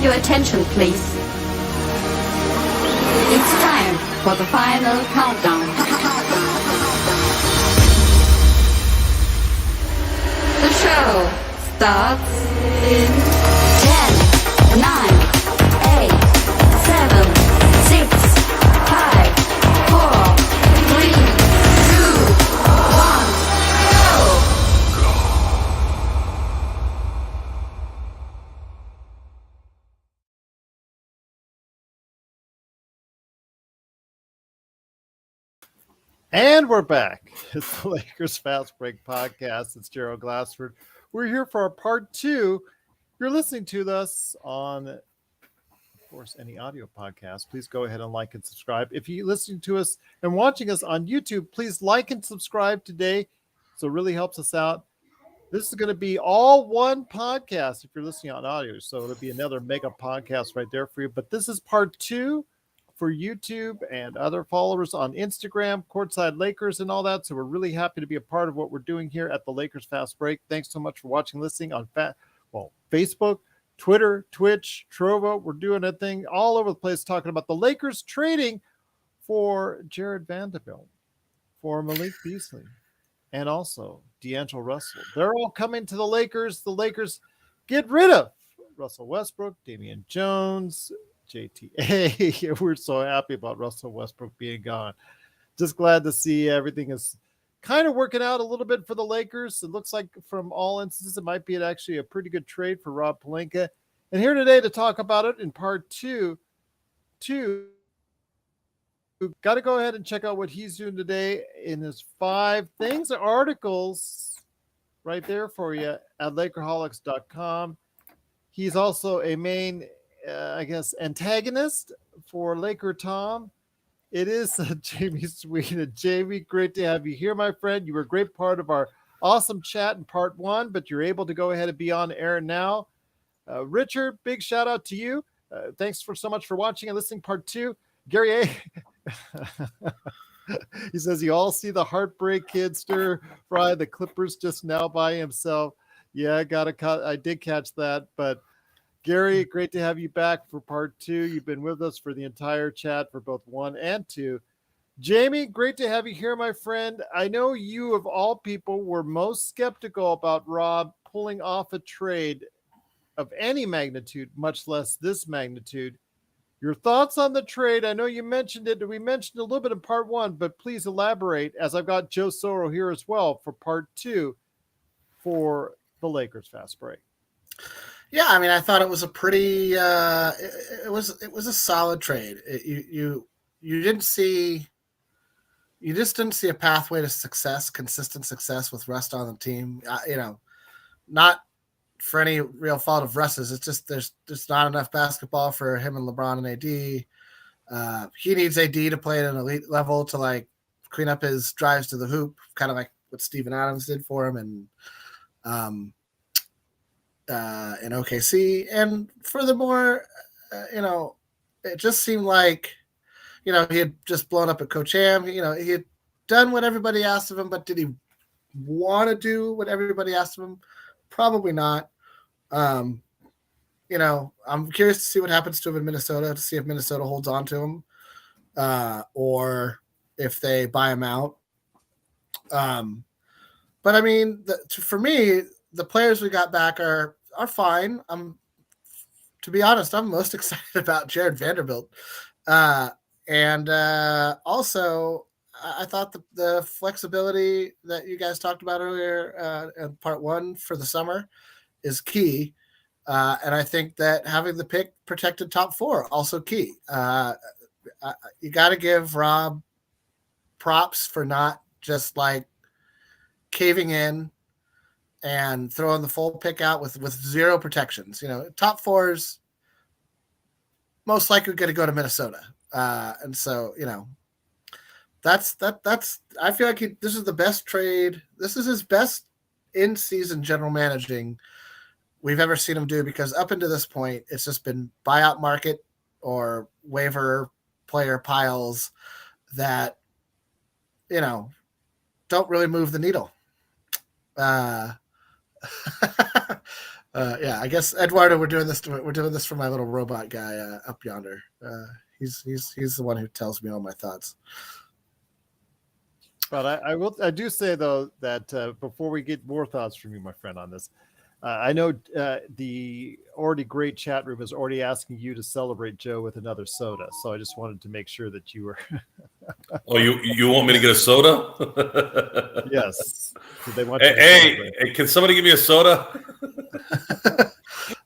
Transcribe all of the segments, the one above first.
Your attention, please. It's time for the final countdown. The show starts in 10, 9, 8, 7, 6, 5, 4, 3, 2, 1, go! And we're back. It's the Lakers Fast Break Podcast. It's Gerald Glassford. We're here for our part 2. You're listening to us on, of course, any audio podcast. Please go ahead and like and subscribe. If you're listening to us and watching us on YouTube, please like and subscribe today. So it really helps us out. This is going to be all one podcast if you're listening on audio. So it'll be another mega podcast right there for you. But this is part 2 for YouTube and other followers on Instagram, Courtside Lakers and all that. So we're really happy to be a part of what we're doing here at the Lakers Fast Break. Thanks so much for watching, listening on Facebook, Twitter, Twitch, Trovo. We're doing a thing all over the place talking about the Lakers trading for Jared Vanderbilt, for Malik Beasley, and also D'Angelo Russell. They're all coming to the Lakers. The Lakers get rid of Russell Westbrook, Damian Jones, JTA. We're so happy about Russell Westbrook being gone. Just glad to see everything is kind of working out a little bit for the Lakers. It looks like from all instances, it might be actually a pretty good trade for Rob Pelinka. And here today to talk about it in part 2, got to go ahead and check out what he's doing today in his 5 things, articles right there for you at Lakerholics.com. He's also a main antagonist for Laker Tom. It is Jamie Sweden. Jamie, great to have you here, my friend. You were a great part of our awesome chat in part 1, but you're able to go ahead and be on air now. Richard, big shout out to you. Thanks for so much for watching and listening. Part 2. Gary A. He says, you all see the heartbreak kid stir fry the Clippers just now by himself. Yeah, I did catch that, but Gary, great to have you back for part 2. You've been with us for the entire chat for both 1 and 2. Jamie, great to have you here, my friend. I know you, of all people, were most skeptical about Rob pulling off a trade of any magnitude, much less this magnitude. Your thoughts on the trade? I know you mentioned it. We mentioned a little bit in part 1, but please elaborate, as I've got Joe Soro here as well for part 2 for the Lakers Fast Break. Yeah, I mean, I thought it was a pretty. It was a solid trade. You just didn't see a pathway to success, consistent success with Russ on the team. Not for any real fault of Russ's. It's just there's just not enough basketball for him and LeBron and AD. He needs AD to play at an elite level to like clean up his drives to the hoop, kind of like what Steven Adams did for him and in OKC. And furthermore, it just seemed like, he had just blown up at Coach Ham. He had done what everybody asked of him, but did he want to do what everybody asked of him? Probably not. I'm curious to see what happens to him in Minnesota, to see if Minnesota holds on to him or if they buy him out. But I mean, for me, the players we got back are fine. To be honest, I'm most excited about Jared Vanderbilt. And also, I thought the flexibility that you guys talked about earlier in part 1 for the summer is key. And I think that having the pick protected top 4 also key. You got to give Rob props for not just like caving in and throwing the full pick out with zero protections. Top 4's most likely going to go to Minnesota. And so, that's I feel like this is the best trade. This is his best in-season general managing we've ever seen him do, because up until this point, it's just been buyout market or waiver player piles that, don't really move the needle. Yeah, I guess Eduardo, we're doing this for my little robot guy up yonder. He's the one who tells me all my thoughts. But I do say though that before we get more thoughts from you, my friend, on this, I know the already great chat room is already asking you to celebrate Joe with another soda. So I just wanted to make sure that you were. Oh, you want me to get a soda? Yes. They want you to Hey, can somebody give me a soda?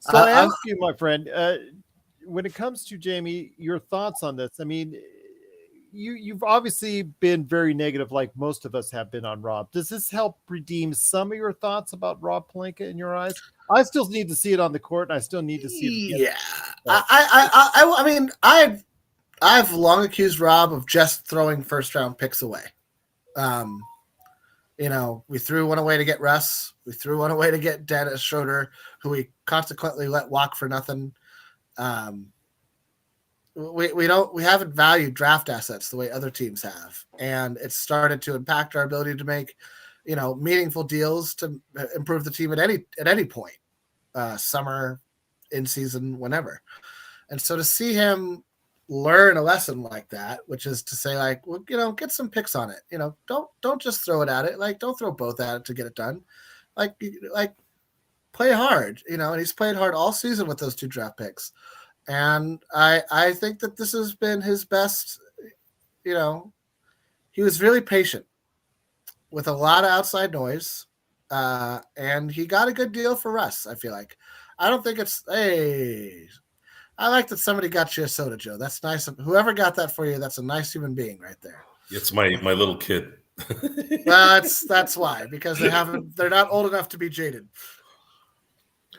So I ask you, my friend, when it comes to Jamie, your thoughts on this. I mean, you've obviously been very negative, like most of us have been on Rob. Does this help redeem some of your thoughts about Rob Pelinka in your eyes? I still need to see it on the court, and I still need to see it. Yeah, I mean, I've long accused Rob of just throwing first round picks away. You know, we threw one away to get Russ. We threw one away to get Dennis Schroeder, who we consequently let walk for nothing. We haven't valued draft assets the way other teams have, and it's started to impact our ability to make, you know, meaningful deals to improve the team at any point, summer, in season, whenever. And so to see him learn a lesson like that, which is to say, like, well, you know, get some picks on it. You know, don't just throw it at it. Like, don't throw both at it to get it done. Like play hard. You know, and he's played hard all season with those 2 draft picks. And I think that this has been his best. You know, he was really patient with a lot of outside noise, and he got a good deal for Russ. I feel like. I don't think it's I like that somebody got you a soda, Joe. That's nice. Whoever got that for you, that's a nice human being right there. It's my little kid. Well, that's why, because they're not old enough to be jaded.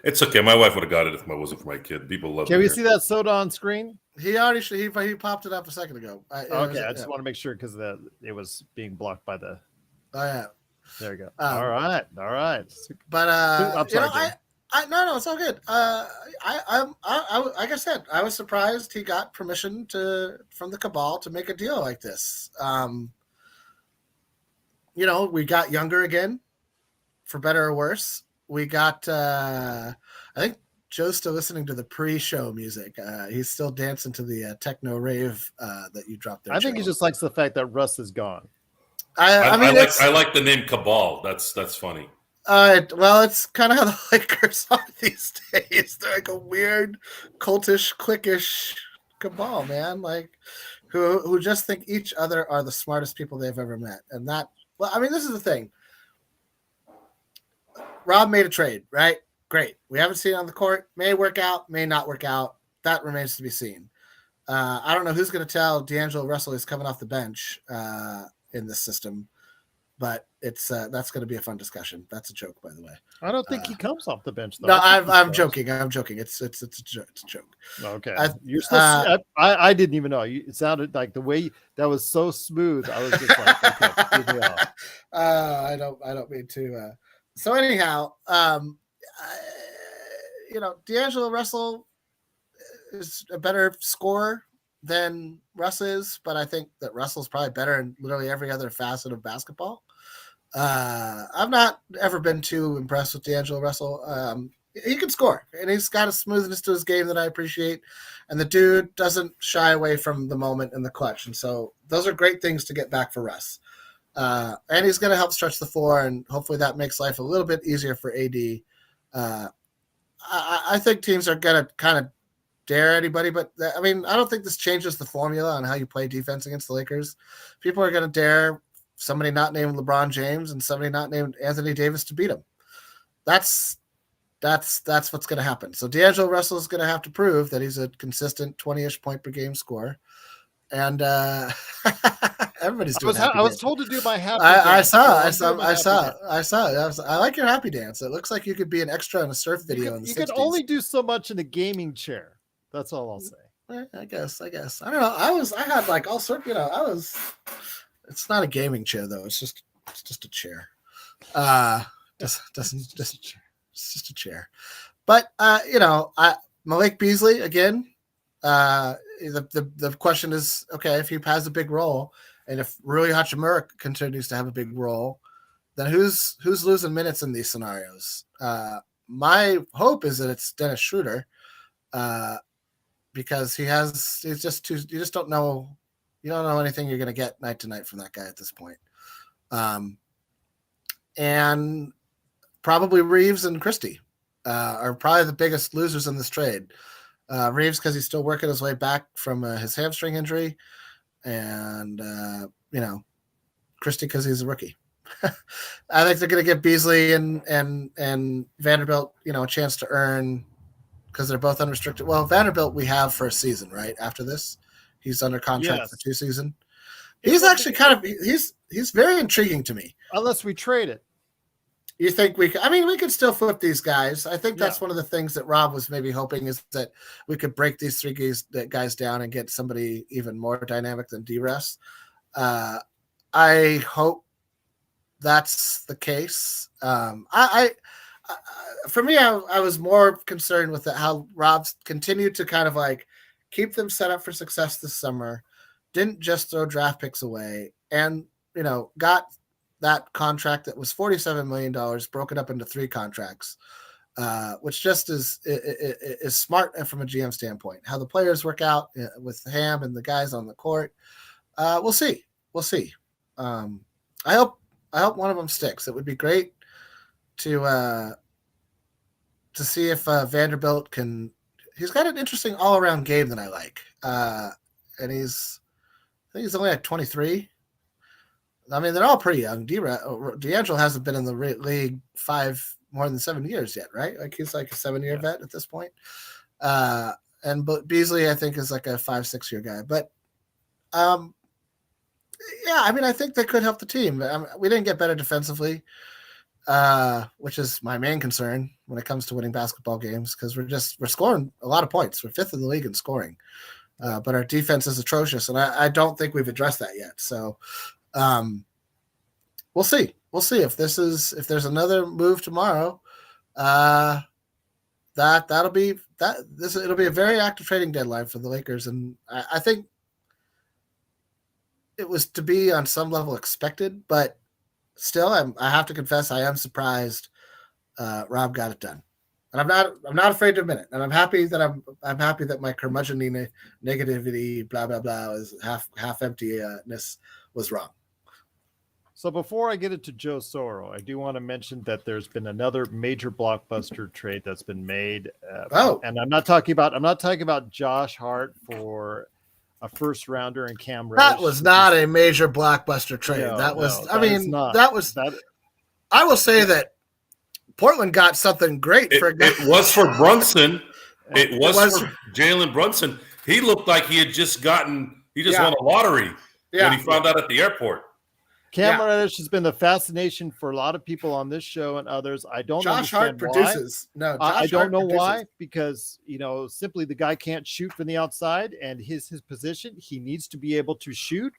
It's okay. My wife would have got it if it wasn't for my kid. People love it. Can we see that soda on screen? He already he popped it up a second ago. Okay, I just want to make sure because it was being blocked by the. Oh yeah. There you go. All right. But I'm sorry, you know, no, it's all good. I like I said, I was surprised he got permission from the cabal to make a deal like this. You know, we got younger again, for better or worse. We got. I think Joe's still listening to the pre-show music. He's still dancing to the techno rave that you dropped there. I think he just likes the fact that Russ is gone. I mean, I like the name Cabal. That's funny. Well, it's kind of how the Lakers are these days. They're like a weird, cultish, cliquish cabal, man. Like, who just think each other are the smartest people they've ever met. And that, well, I mean, this is the thing. Rob made a trade, right? Great. We haven't seen it on the court. May work out, may not work out. That remains to be seen. I don't know who's going to tell D'Angelo Russell he's coming off the bench in this system. But it's that's going to be a fun discussion. That's a joke, by the way. I don't think he comes off the bench, though. No, I'm joking. I'm joking. It's a joke. Okay, I didn't even know. It sounded like the way that was so smooth. I was just like, okay, give me off. I don't mean to. So anyhow, you know, D'Angelo Russell is a better scorer than Russ is, but I think that Russell's probably better in literally every other facet of basketball. I've not ever been too impressed with D'Angelo Russell. He can score, and he's got a smoothness to his game that I appreciate. And the dude doesn't shy away from the moment in the clutch. And so those are great things to get back for Russ. And he's going to help stretch the floor, and hopefully that makes life a little bit easier for AD. I think teams are going to kind of dare anybody, but I mean, I don't think this changes the formula on how you play defense against the Lakers. People are going to dare somebody not named LeBron James and somebody not named Anthony Davis to beat him. That's what's going to happen. So D'Angelo Russell is going to have to prove that he's a consistent 20-ish point per game scorer. And everybody's doing. I was told to do my happy. I saw it. I like your happy dance. It looks like you could be an extra in a surf video. You could only do so much in a gaming chair. That's all I'll say. I guess. I don't know. I had like all sorts. You know, It's not a gaming chair though. It's just a chair. It's just a chair. But you know, Malik Beasley again. The question is, okay, if he has a big role, and if Rui Hachimura continues to have a big role, then who's losing minutes in these scenarios? my hope is that it's Dennis Schroeder, because he's just too. You just don't know. You don't know anything you're going to get night to night from that guy at this point. And probably Reeves and Christie are probably the biggest losers in this trade. Reeves because he's still working his way back from his hamstring injury, and Christie because he's a rookie. I think they're going to give Beasley and Vanderbilt, a chance to earn, because they're both unrestricted. Well, Vanderbilt we have for a season, right? After this, he's under contract for 2 seasons. He's actually he's very intriguing to me. Unless we trade it. You think we could still flip these guys. I think that's one of the things that Rob was maybe hoping, is that we could break these 3 guys down and get somebody even more dynamic than D-Rest. I hope that's the case. For me, I was more concerned with how Rob's continued to kind of like keep them set up for success this summer, didn't just throw draft picks away, and got that contract that was $47 million broken up into 3 contracts, which just is smart from a GM standpoint. How the players work out with Ham and the guys on the court, we'll see. I hope one of them sticks. It would be great to see if Vanderbilt can. He's got an interesting all-around game that I like, and I think he's only at 23. I mean, they're all pretty young. D'Angelo hasn't been in the league more than 7 years yet, right? Like he's like a 7-year vet at this point. But Beasley, I think, is like a 5-6 year guy. But I think they could help the team. We didn't get better defensively, which is my main concern when it comes to winning basketball games, because we're scoring a lot of points. We're 5th in the league in scoring, but our defense is atrocious, and I don't think we've addressed that yet. So we'll see. We'll see if there's another move tomorrow. It'll be a very active trading deadline for the Lakers, and I think it was to be on some level expected, but still, I have to confess I am surprised Rob got it done, and I'm not afraid to admit it, and I'm happy that my curmudgeon negativity blah blah blah is half emptiness was wrong. So before I get into Joe Soro, I do want to mention that there's been another major blockbuster trade that's been made. And I'm not talking about Josh Hart for a first rounder and Cam Reddish. That was not a major blockbuster trade. I will say that Portland got something great for a guy. It was for Brunson. It was for Jalen Brunson. He looked like he just won a lottery when he found out at the airport. Cam Reddish has been the fascination for a lot of people on this show and others. I don't Josh understand Hart why. Produces. No, Josh I don't Hart know produces. why, because simply the guy can't shoot from the outside, and his position, he needs to be able to shoot,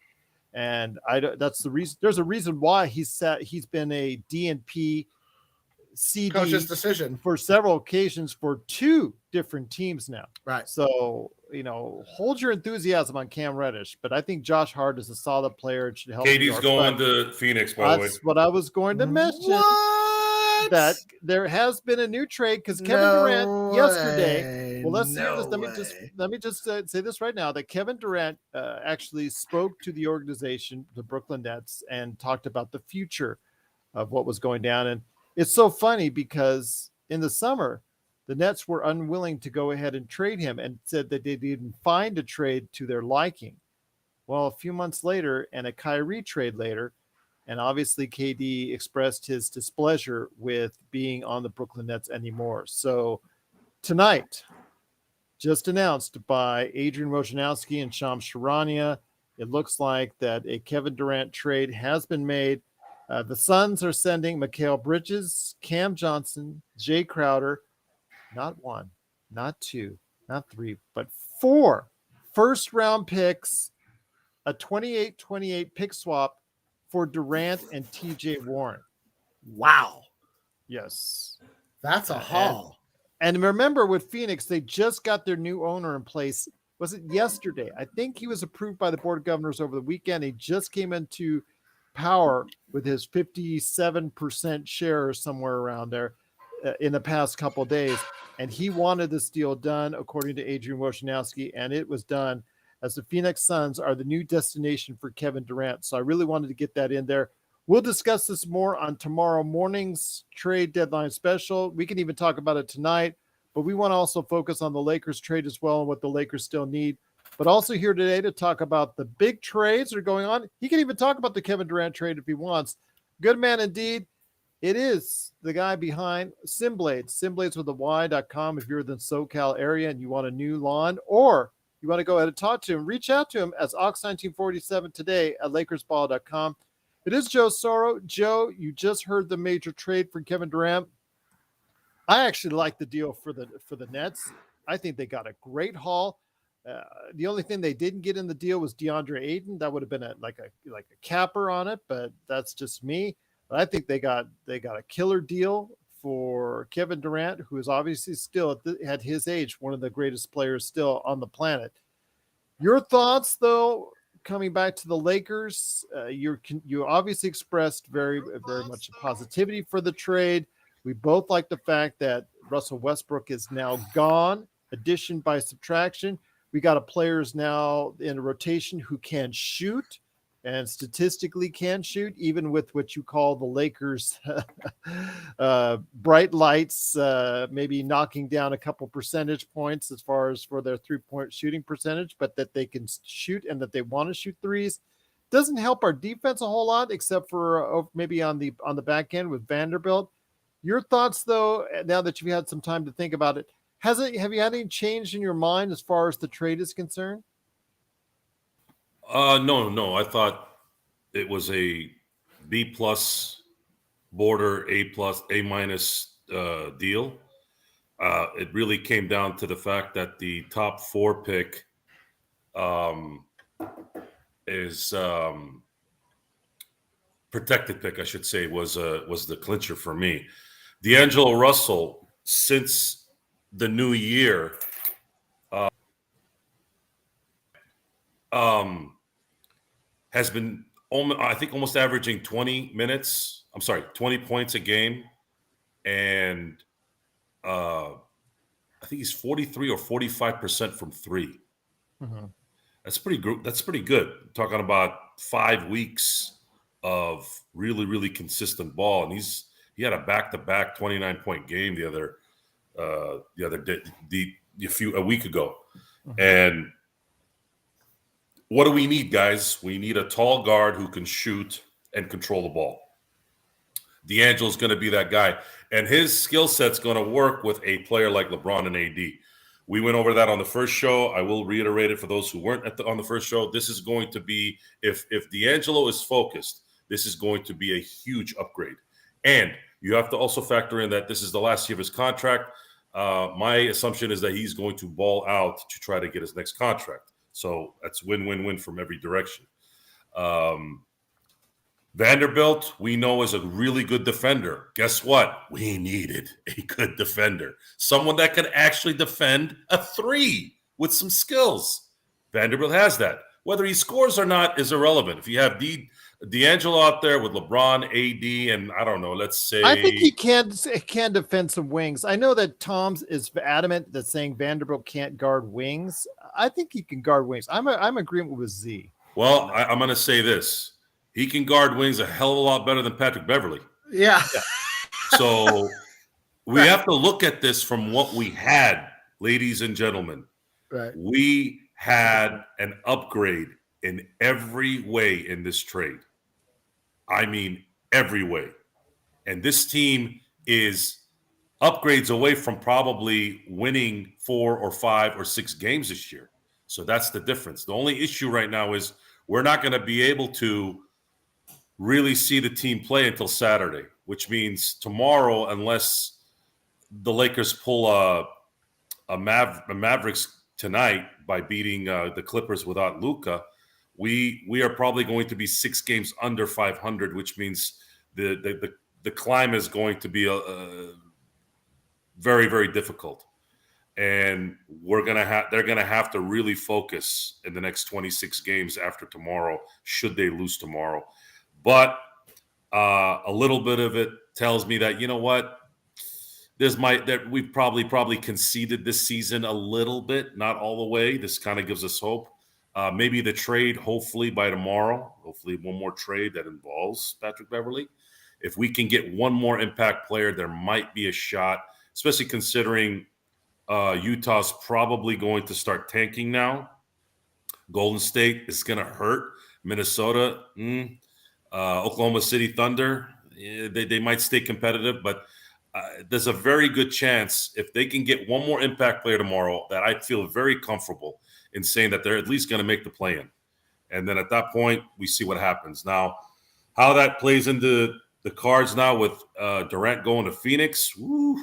and that's the reason. There's a reason why he's been a DNP CD coach's decision for several occasions for 2 different teams now. Right. So, hold your enthusiasm on Cam Reddish, but I think Josh Hart is a solid player. It should help. Katie's going to Phoenix, by the way. That's what I was going to mention. What? That there has been a new trade because Kevin Durant yesterday. Well, let's hear this. Let me just say this right now, that Kevin Durant actually spoke to the organization, the Brooklyn Nets, and talked about the future of what was going down. And it's so funny because in the summer, the Nets were unwilling to go ahead and trade him and said that they didn't find a trade to their liking. Well, a few months later and a Kyrie trade later, and obviously KD expressed his displeasure with being on the Brooklyn Nets anymore. So tonight, just announced by Adrian Wojnarowski and Shams Charania, it looks like that a Kevin Durant trade has been made. The Suns are sending Mikal Bridges, Cam Johnson, Jay Crowder, not 1, not 2, not 3, but 4 first-round picks, a 28-28 pick swap for Durant and TJ Warren. Wow. Yes. That's a haul. And remember, with Phoenix, they just got their new owner in place. Was it yesterday? I think he was approved by the Board of Governors over the weekend. He just came into power with his 57% share or somewhere around there. in the past couple of days. And he wanted this deal done, according to Adrian Wojnarowski, and it was done, as the Phoenix Suns are the new destination for Kevin Durant. So I really wanted to get that in there. We'll discuss this more on tomorrow morning's trade deadline special. We can even talk about it tonight, but we want to also focus on the Lakers trade as well and what the Lakers still need. But also here today to talk about the big trades that are going on. He can even talk about the Kevin Durant trade if he wants. Good man indeed. It is the guy behind SimBlades, SimBlades with a Y.com. If you're in the SoCal area and you want a new lawn, or you want to go ahead and talk to him, reach out to him as Ox1947 today at LakersBall.com. It is Joe Soro. Joe, you just heard the major trade for Kevin Durant. I actually like the deal for the Nets. I think they got a great haul. The only thing they didn't get in the deal was DeAndre Ayton. That would have been like a capper on it, but that's just me. But I think they got a killer deal for Kevin Durant, who is obviously still at his age one of the greatest players still on the planet. Your thoughts, though, coming back to the Lakers, you obviously expressed very, very much positivity for the trade. We both like the fact that Russell Westbrook is now gone, addition by subtraction. We got players now in a rotation who can shoot and statistically can shoot, even with what you call the Lakers bright lights, maybe knocking down a couple percentage points as far as for their three-point shooting percentage, but that they can shoot and that they want to shoot threes. Doesn't help our defense a whole lot, except for maybe on the back end with Vanderbilt. Your thoughts, though, now that you've had some time to think about it, have you had any change in your mind as far as the trade is concerned? No. I thought it was a B plus border, A plus, A minus deal. It really came down to the fact that the top 4 pick is protected pick, I should say, was the clincher for me. D'Angelo Russell, since the new year, has been, I think, almost averaging 20 points a game. And I think he's 43 or 45% from 3. Mm-hmm. That's pretty good. Talking about 5 weeks of really, really consistent ball. And he had a back-to-back 29-point game a week ago. Mm-hmm. And what do we need, guys? We need a tall guard who can shoot and control the ball. D'Angelo's going to be that guy. And his skill set's going to work with a player like LeBron and AD. We went over that on the first show. I will reiterate it for those who weren't on the first show. This is going to be, if D'Angelo is focused, this is going to be a huge upgrade. And you have to also factor in that this is the last year of his contract. My assumption is that he's going to ball out to try to get his next contract. So that's win-win-win from every direction. Vanderbilt, we know, is a really good defender. Guess what? We needed a good defender. Someone that can actually defend a 3 with some skills. Vanderbilt has that. Whether he scores or not is irrelevant. If you have D'Angelo out there with LeBron, AD, and I don't know, let's say, I think he can defend some wings. I know that Tom's is adamant that saying Vanderbilt can't guard wings. I think he can guard wings. I'm agreeing with Z. Well, I'm going to say this. He can guard wings a hell of a lot better than Patrick Beverley. Yeah. So we have to look at this from what we had, ladies and gentlemen. Right. We had an upgrade in every way in this trade. I mean, every way. And this team is upgrades away from probably winning 4 or 5 or 6 games this year. So that's the difference. The only issue right now is we're not going to be able to really see the team play until Saturday, which means tomorrow, unless the Lakers pull a Mavericks tonight by beating the Clippers without Luka, we are probably going to be 6 games under 500, which means the climb is going to be very, very difficult. And they're gonna have to really focus in the next 26 games after tomorrow, should they lose tomorrow. But a little bit of it tells me that, you know what, that we've probably conceded this season a little bit, not all the way. This kind of gives us hope. Maybe the trade, hopefully by tomorrow, hopefully one more trade that involves Patrick Beverley. If we can get one more impact player, there might be a shot, especially considering Utah's probably going to start tanking now. Golden State is going to hurt. Minnesota, Oklahoma City Thunder, they might stay competitive, but there's a very good chance if they can get one more impact player tomorrow that I feel very comfortable in saying that they're at least going to make the play-in. And then at that point, we see what happens. Now, how that plays into the cards now with Durant going to Phoenix, woo.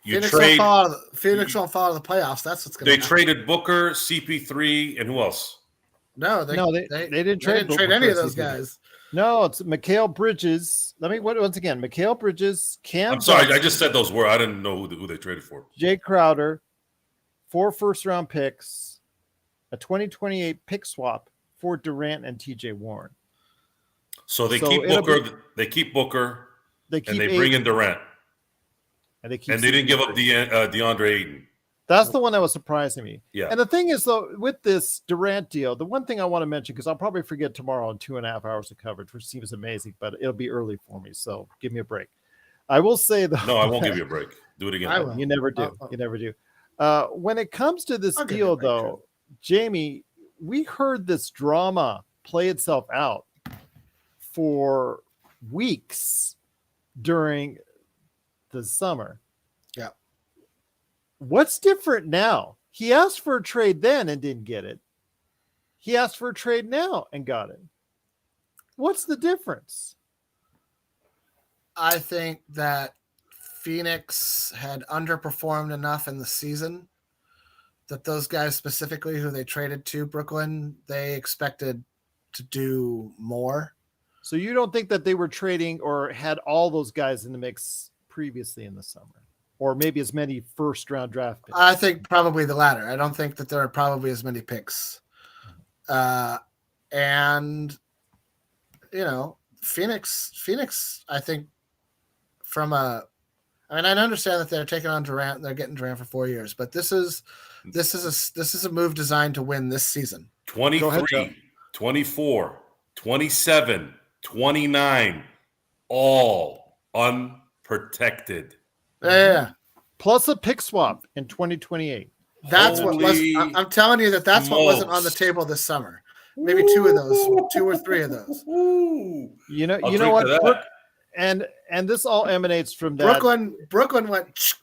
Phoenix won't fall out of the playoffs. That's what's going to happen. They traded Booker, CP3, and who else? No, they didn't trade any of those guys. No, it's Mikal Bridges. Once again, Mikal Bridges, Cam. I'm sorry, I just said those words. I didn't know who they traded for. Jay Crowder, 4 first-round picks, a 2028 pick swap for Durant and TJ Warren. So they keep Booker. They keep Booker. They bring in Durant. And they didn't give up DeAndre Ayton. That's the one that was surprising me. Yeah. And the thing is, though, with this Durant deal, the one thing I want to mention, because I'll probably forget tomorrow in 2.5 hours of coverage, which seems amazing, but it'll be early for me. So give me a break. I will say, though. No, I won't give you a break. Do it again. I will. You never do. You never do. When it comes to this deal, though, Jamie, we heard this drama play itself out for weeks during the summer. Yeah. What's different now? He asked for a trade then and didn't get it. He asked for a trade now and got it. What's the difference? I think that Phoenix had underperformed enough in the season that those guys specifically who they traded to Brooklyn, they expected to do more. So you don't think that they were trading or had all those guys in the mix previously in the summer? Or maybe as many first-round draft picks? I think probably the latter. I don't think that there are probably as many picks. And, Phoenix, I think I understand that they're taking on Durant and they're getting Durant for 4 years, but this is a move designed to win this season. 23, 24, 27, 29, all unprotected. Yeah. Plus a pick swap in 2028. That's what was. I'm telling you that's what wasn't on the table this summer. Maybe 2 of those, 2 or 3 of those. You know what? And this all emanates from that. Brooklyn went.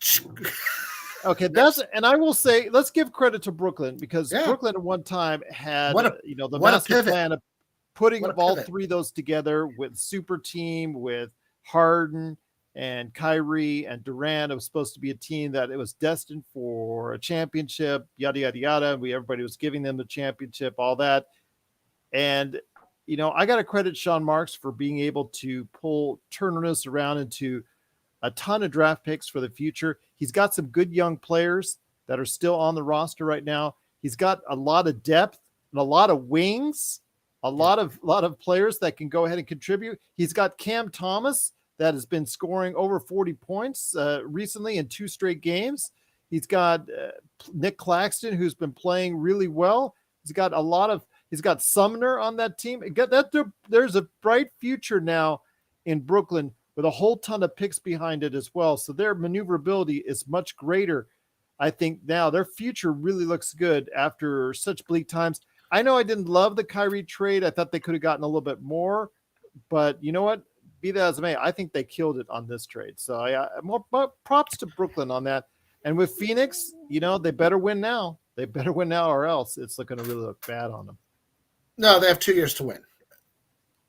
Okay, and I will say, let's give credit to Brooklyn because Brooklyn at one time had the master plan of putting all 3 of those together with super team with Harden and Kyrie and Durant. It was supposed to be a team that it was destined for a championship, yada, yada, yada. Everybody was giving them the championship, all that. And, I got to credit Sean Marks for being able to turn this around into a ton of draft picks for the future. He's got some good young players that are still on the roster right now. He's got a lot of depth and a lot of wings, a lot of players that can go ahead and contribute. He's got Cam Thomas that has been scoring over 40 points recently in 2 straight games. He's got Nick Claxton, who's been playing really well. He's got Sumner on that team. There's a bright future now in Brooklyn with a whole ton of picks behind it as well. So their maneuverability is much greater. I think now their future really looks good after such bleak times. I know I didn't love the Kyrie trade. I thought they could have gotten a little bit more, but you know what? Be that as it may, I think they killed it on this trade. So more props to Brooklyn on that. And with Phoenix, they better win now. They better win now or else it's going to really look bad on them. No, they have 2 years to win.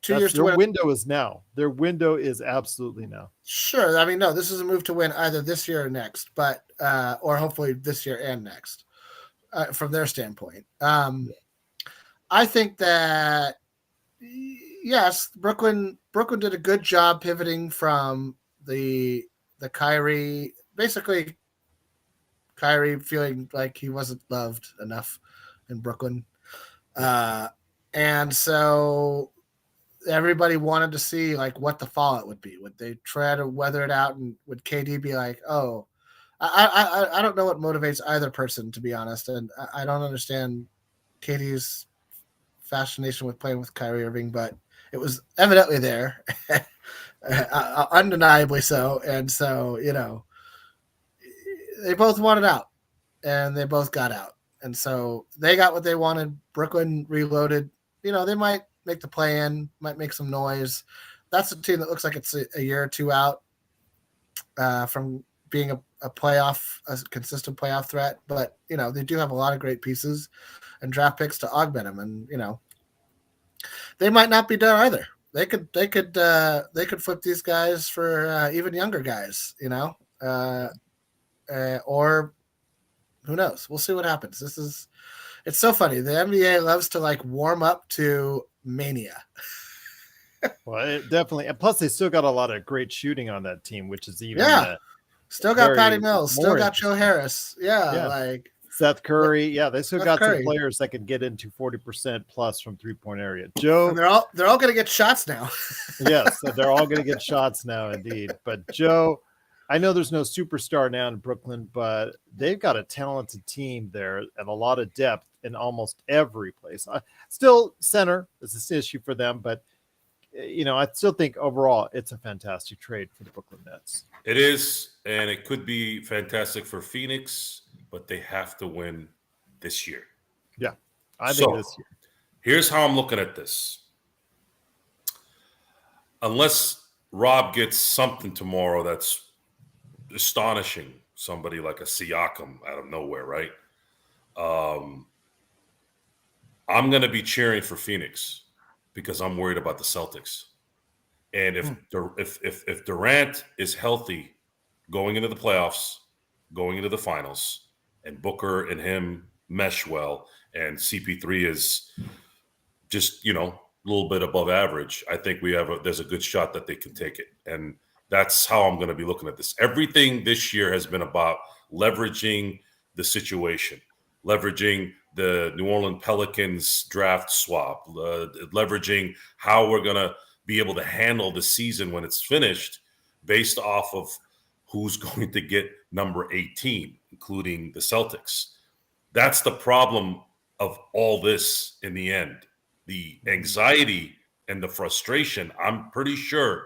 2 years to win. Their window is now. Their window is absolutely now. Sure. I mean, no, this is a move to win either this year or next, but or hopefully this year and next from their standpoint. I think that, yes, Brooklyn did a good job pivoting from the Kyrie, basically Kyrie feeling like he wasn't loved enough in Brooklyn. And so everybody wanted to see like what the fallout would be. Would they try to weather it out, and would KD be like, oh, I don't know what motivates either person, to be honest, and I don't understand KD's fascination with playing with Kyrie Irving, but it was evidently there, undeniably so, and so they both wanted out, and they both got out, and so they got what they wanted. Brooklyn reloaded. They might make the play-in, might make some noise. That's a team that looks like it's a year or two out from being a consistent playoff threat. But, they do have a lot of great pieces and draft picks to augment them. And, they might not be done either. They could flip these guys for even younger guys, or who knows? We'll see what happens. It's so funny. The NBA loves to like warm up to mania. Well, it definitely, and plus they still got a lot of great shooting on that team, which is even still got Patty Mills, still got Joe Harris. Yeah, like Seth Curry. Yeah, they still got Curry. some players that can get into 40% plus from 3-point area. Joe, and they're all going to get shots now. Yes, they're all going to get shots now, indeed. But Joe, I know there's no superstar now in Brooklyn, but they've got a talented team there and a lot of depth in almost every place. Still, center is this issue for them, but I still think overall it's a fantastic trade for the Brooklyn Nets. It is, and it could be fantastic for Phoenix, but they have to win this year. Yeah, I think this year. Here's how I'm looking at this. Unless Rob gets something tomorrow that's astonishing, somebody like a Siakam out of nowhere, right? I'm going to be cheering for Phoenix because I'm worried about the Celtics. And if Durant is healthy going into the playoffs, going into the finals, and Booker and him mesh well, and CP3 is just, a little bit above average, I think there's a good shot that they can take it. And that's how I'm going to be looking at this. Everything this year has been about leveraging the situation, leveraging the New Orleans Pelicans draft swap, leveraging how we're going to be able to handle the season when it's finished based off of who's going to get number 18, including the Celtics. That's the problem of all this in the end. The anxiety and the frustration, I'm pretty sure,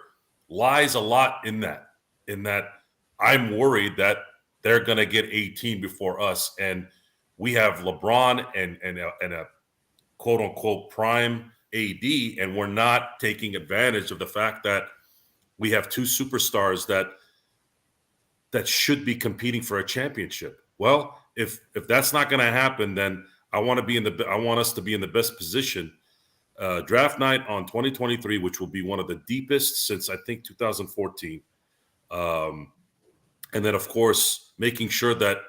lies a lot in that I'm worried that they're going to get 18 before us. And we have LeBron and a quote unquote prime AD, and we're not taking advantage of the fact that we have two superstars that should be competing for a championship. Well, if that's not going to happen, then I want us to be in the best position. Draft night on 2023, which will be one of the deepest since I think 2014. And then, of course, making sure that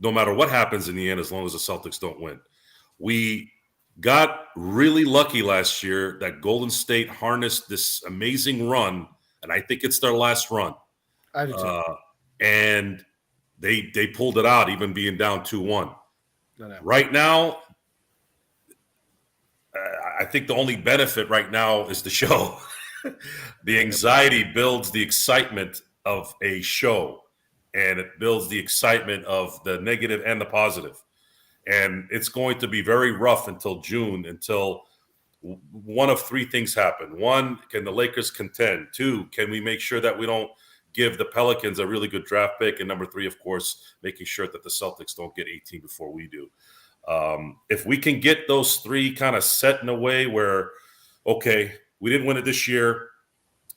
no matter what happens in the end, as long as the Celtics don't win. We got really lucky last year that Golden State harnessed this amazing run, and I think it's their last run. I do too. And they pulled it out, even being down 2-1. No. Right now, I think the only benefit right now is the show. The anxiety builds the excitement of a show, and it builds the excitement of the negative and the positive. And it's going to be very rough until June, until one of three things happen. One, can the Lakers contend? Two, can we make sure that we don't give the Pelicans a really good draft pick? And number three, of course, making sure that the Celtics don't get 18 before we do. If we can get those three kind of set in a way where, okay, we didn't win it this year.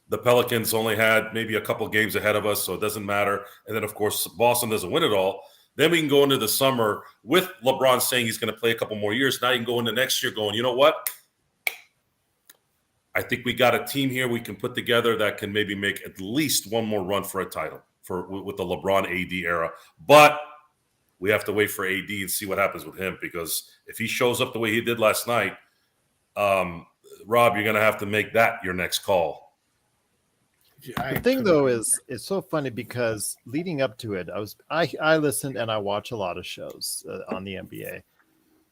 The Pelicans only had maybe a couple games ahead of us, so it doesn't matter. And then, of course, Boston doesn't win it all. Then we can go into the summer with LeBron saying he's going to play a couple more years. Now you can go into next year going, you know what? I think we got a team here we can put together that can maybe make at least one more run for a title with the LeBron AD era. But we have to wait for AD and see what happens with him, because if he shows up the way he did last night, Rob, you're going to have to make that your next call. The thing, though, is it's so funny because leading up to it, I listened and I watch a lot of shows on the NBA.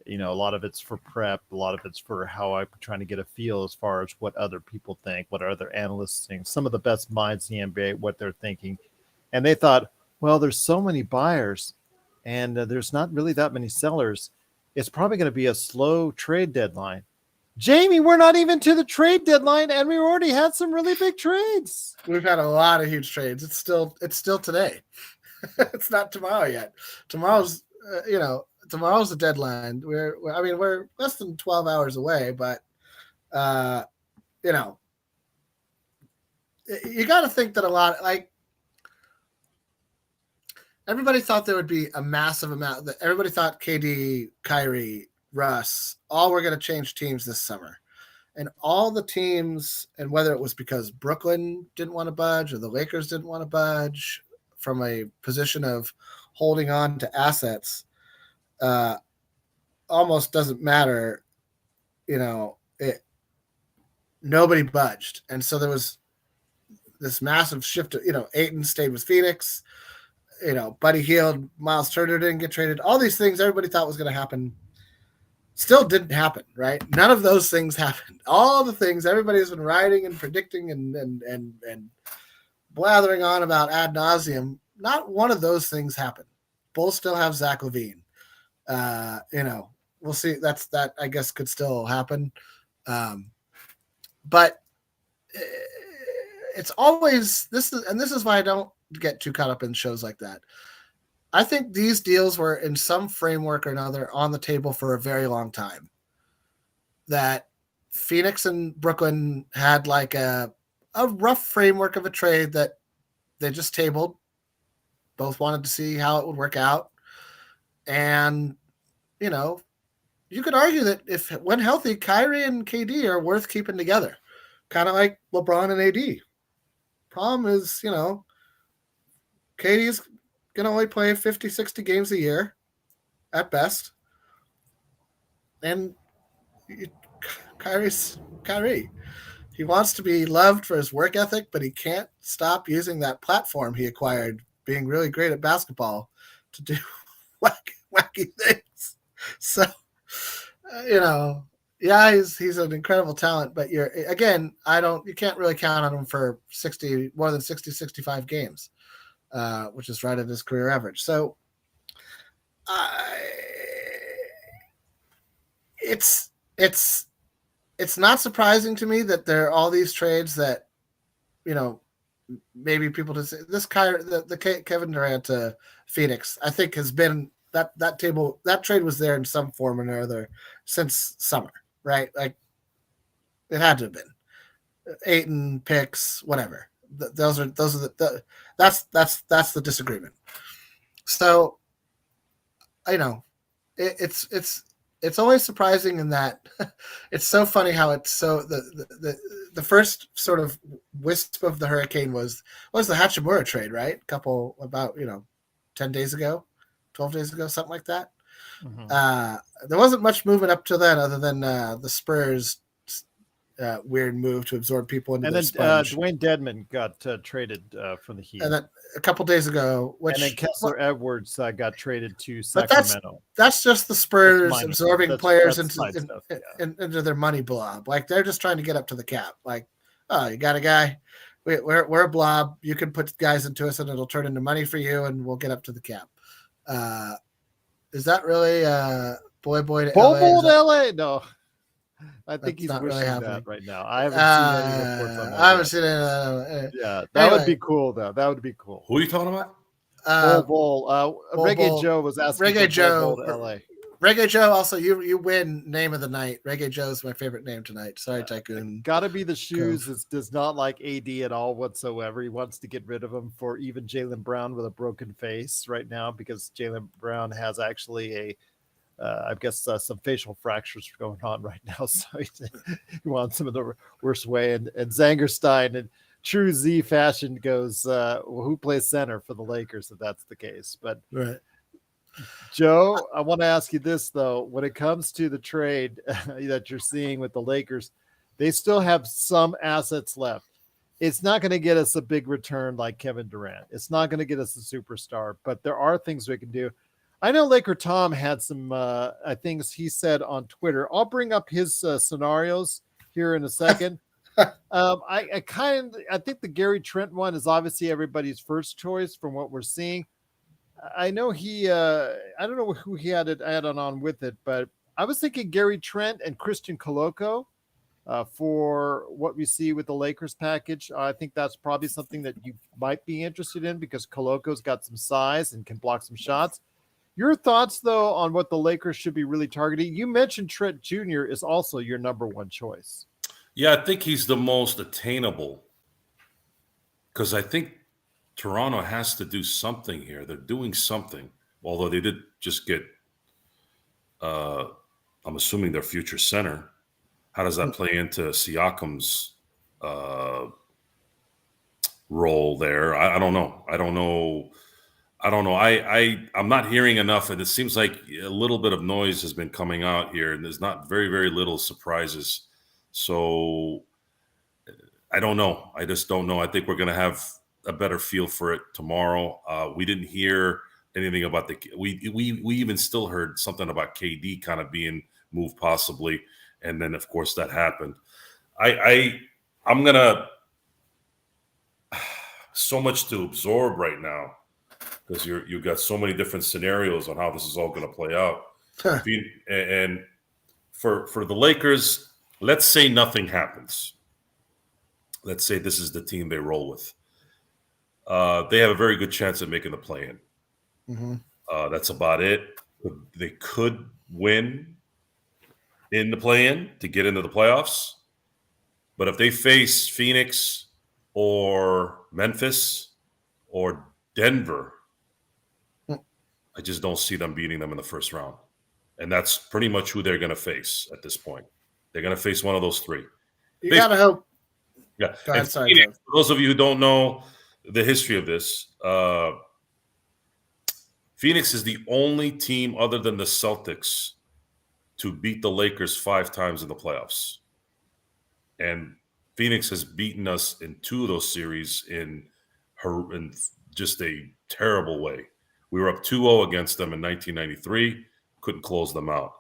A lot of it's for prep. A lot of it's for how I'm trying to get a feel as far as what other people think, what other analysts think, some of the best minds in the NBA, what they're thinking. And they thought, well, there's so many buyers and there's not really that many sellers. It's probably going to be a slow trade deadline. Jamie, we're not even to the trade deadline, and we already had some really big trades. We've had a lot of huge trades. It's still today. It's not tomorrow yet. Tomorrow's the deadline. We're less than 12 hours away, but you got to think that a lot, like, everybody thought there would be a massive amount. That everybody thought KD, Kyrie, Russ, all were going to change teams this summer. And all the teams, and whether it was because Brooklyn didn't want to budge or the Lakers didn't want to budge from a position of holding on to assets, almost doesn't matter. Nobody budged. And so there was this massive shift. Ayton stayed with Phoenix. Buddy Hield, Miles Turner didn't get traded. All these things everybody thought was going to happen still didn't happen, right? None of those things happened. All the things everybody's been writing and predicting and blathering on about ad nauseum, not one of those things happened. Bulls still have Zach LaVine. We'll see. That I guess could still happen. But it's always this is why I don't get too caught up in shows like that. I think these deals were in some framework or another on the table for a very long time. That Phoenix and Brooklyn had like a rough framework of a trade that they just tabled. Both wanted to see how it would work out. And, you could argue that if when healthy, Kyrie and KD are worth keeping together. Kind of like LeBron and AD. Problem is, KD's going to only play 50, 60 games a year at best. And Kyrie's Kyrie. He wants to be loved for his work ethic, but he can't stop using that platform he acquired, being really great at basketball, to do wacky things. So, he's an incredible talent, but you can't really count on him for more than 60, 65 games. Which is right at his career average. So it's not surprising to me that there are all these trades that, maybe people just say this the Kevin Durant to Phoenix, I think has been that trade was there in some form or another since summer, right? Like it had to have been Ayton picks, whatever. Those are that's the disagreement. So, it's always surprising in that it's so funny how it's so the first sort of wisp of the hurricane was the Hachimura trade, right? About 10 days ago, 12 days ago, something like that. Mm-hmm. There wasn't much movement up to then, other than the Spurs. Weird move to absorb people into the sponge. Dwayne Dedmon got traded from the Heat. And then a couple days ago, and then Kessler Edwards got traded to Sacramento. That's just the Spurs absorbing players into their money blob. Like they're just trying to get up to the cap. Like, oh, you got a guy. We're a blob. You can put guys into us, and it'll turn into money for you, and we'll get up to the cap. Is that really boy to LA? No. I think he's not wishing really that right now. I haven't seen any reports on that. I haven't seen it. Yeah, that would be cool, though. That would be cool. Who are you talking about? Reggae Joe was asking Reggae Joe to LA. Reggae Joe, also, you win name of the night. Reggae Joe's my favorite name tonight. Sorry, Tycoon. Got to be the shoes. It does not like AD at all whatsoever. He wants to get rid of him for even Jaylen Brown with a broken face right now, because Jaylen Brown has actually I guess some facial fractures going on right now. So he wants him in the worst way. And Zangerstein, in true Z fashion, goes, who plays center for the Lakers if that's the case? But right. Joe, I want to ask you this, though. When it comes to the trade that you're seeing with the Lakers, they still have some assets left. It's not going to get us a big return like Kevin Durant. It's not going to get us a superstar, but there are things we can do. I know Laker Tom had some things he said on Twitter. I'll bring up his scenarios here in a second. I think the Gary Trent one is obviously everybody's first choice from what we're seeing. I know I don't know who he had it add on with it, but I was thinking Gary Trent and Christian Coloco for what we see with the Lakers package. I think that's probably something that you might be interested in because Coloco's got some size and can block some shots. Your thoughts, though, on what the Lakers should be really targeting? You mentioned Trent Jr. is also your number one choice. Yeah, I think he's the most attainable because I think Toronto has to do something here. They're doing something, although they did just get, I'm assuming, their future center. How does that play into Siakam's role there? I don't know. I'm not hearing enough, and it seems like a little bit of noise has been coming out here, and there's not very, very little surprises. So I don't know. I just don't know. I think we're going to have a better feel for it tomorrow. We didn't hear anything about we even still heard something about KD kind of being moved possibly, and then of course that happened. I'm gonna so much to absorb right now because you've got so many different scenarios on how this is all going to play out. And for the Lakers, let's say nothing happens. Let's say this is the team they roll with. They have a very good chance of making the play-in. Mm-hmm. That's about it. They could win in the play-in to get into the playoffs. But if they face Phoenix or Memphis or Denver, I just don't see them beating them in the first round. And that's pretty much who they're going to face at this point. They're going to face one of those three. You got to hope. Yeah. And Phoenix, for those of you who don't know the history of this, Phoenix is the only team other than the Celtics to beat the Lakers 5 times in the playoffs. And Phoenix has beaten us in 2 of those series in just a terrible way. We were up 2-0 against them in 1993, couldn't close them out.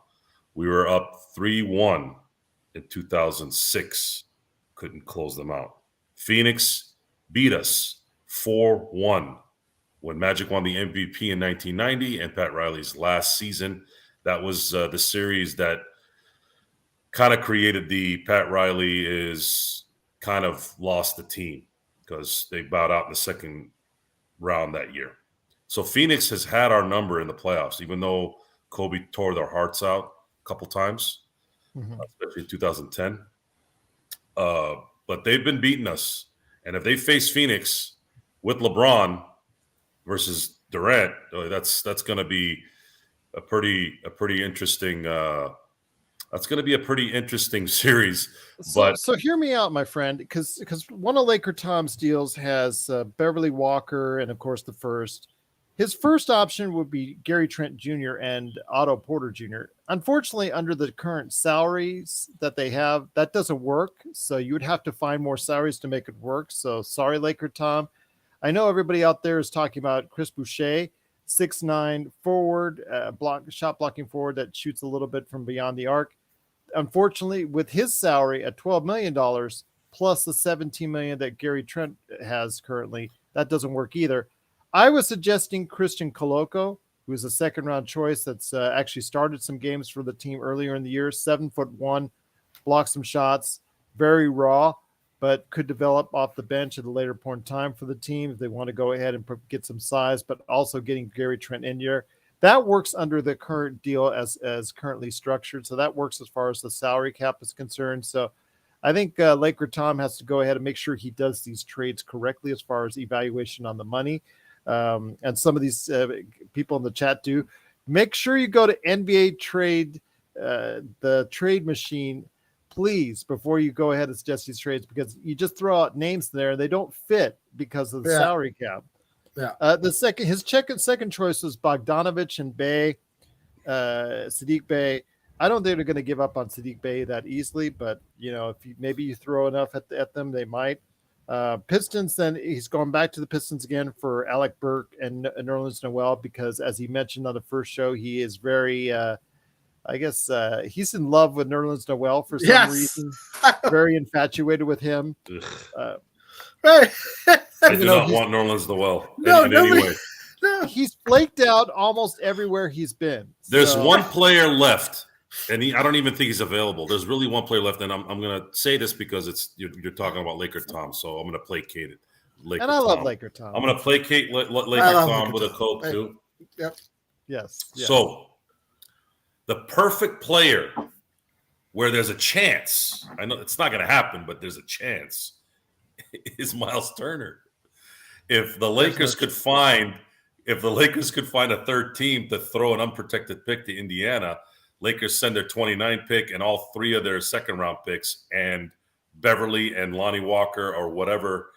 We were up 3-1 in 2006, couldn't close them out. Phoenix beat us 4-1 when Magic won the MVP in 1990 and Pat Riley's last season. That was the series that kind of created the Pat Riley is kind of lost the team because they bowed out in the second round that year. So Phoenix has had our number in the playoffs, even though Kobe tore their hearts out a couple times, especially in 2010. But they've been beating us. And if they face Phoenix with LeBron versus Durant, that's going to be a pretty interesting. That's going to be a pretty interesting series. So hear me out, my friend, because one of Laker Tom's deals has Beverly Walker and of course the first. His first option would be Gary Trent Jr. and Otto Porter Jr. Unfortunately, under the current salaries that they have, that doesn't work. So you would have to find more salaries to make it work. So sorry, Laker Tom. I know everybody out there is talking about Chris Boucher, 6'9" forward, shot blocking forward that shoots a little bit from beyond the arc. Unfortunately, with his salary at $12 million plus the $17 million that Gary Trent has currently, that doesn't work either. I was suggesting Christian Coloco, who is a second-round choice that's actually started some games for the team earlier in the year, 7'1", blocks some shots, very raw, but could develop off the bench at a later point in time for the team if they want to go ahead and get some size, but also getting Gary Trent in here. That works under the current deal as currently structured, so that works as far as the salary cap is concerned. So I think Laker Tom has to go ahead and make sure he does these trades correctly as far as evaluation on the money. And some of these people in the chat do. Make sure you go to NBA Trade, the trade machine, please, before you go ahead and suggest these trades, because you just throw out names there and they don't fit because of the salary cap. Yeah. His second choice was Bogdanovich and Bey, Sadiq Bey. I don't think they're going to give up on Sadiq Bey that easily, but maybe you throw enough at them, they might. Pistons, then he's going back to the Pistons again for Alec Burke and Nerlens Noel because, as he mentioned on the first show, he is very, he's in love with Nerlens Noel for some reason. Very infatuated with him. Right. I do not want Nerlens Noel in any way. No. He's flaked out almost everywhere he's been. There's one player left, and I don't even think he's available. There's really one player left, and I'm going to say this because you're talking about Laker Tom, so I'm going to placate it. I love Laker Tom. I'm going to placate Laker Tom with a Coke too. Yep. Yes. So the perfect player where there's a chance, I know it's not going to happen, but there's a chance, is Miles Turner. If the Lakers could find a third team to throw an unprotected pick to Indiana, Lakers send their 29 pick and all three of their second round picks and Beverly and Lonnie Walker or whatever.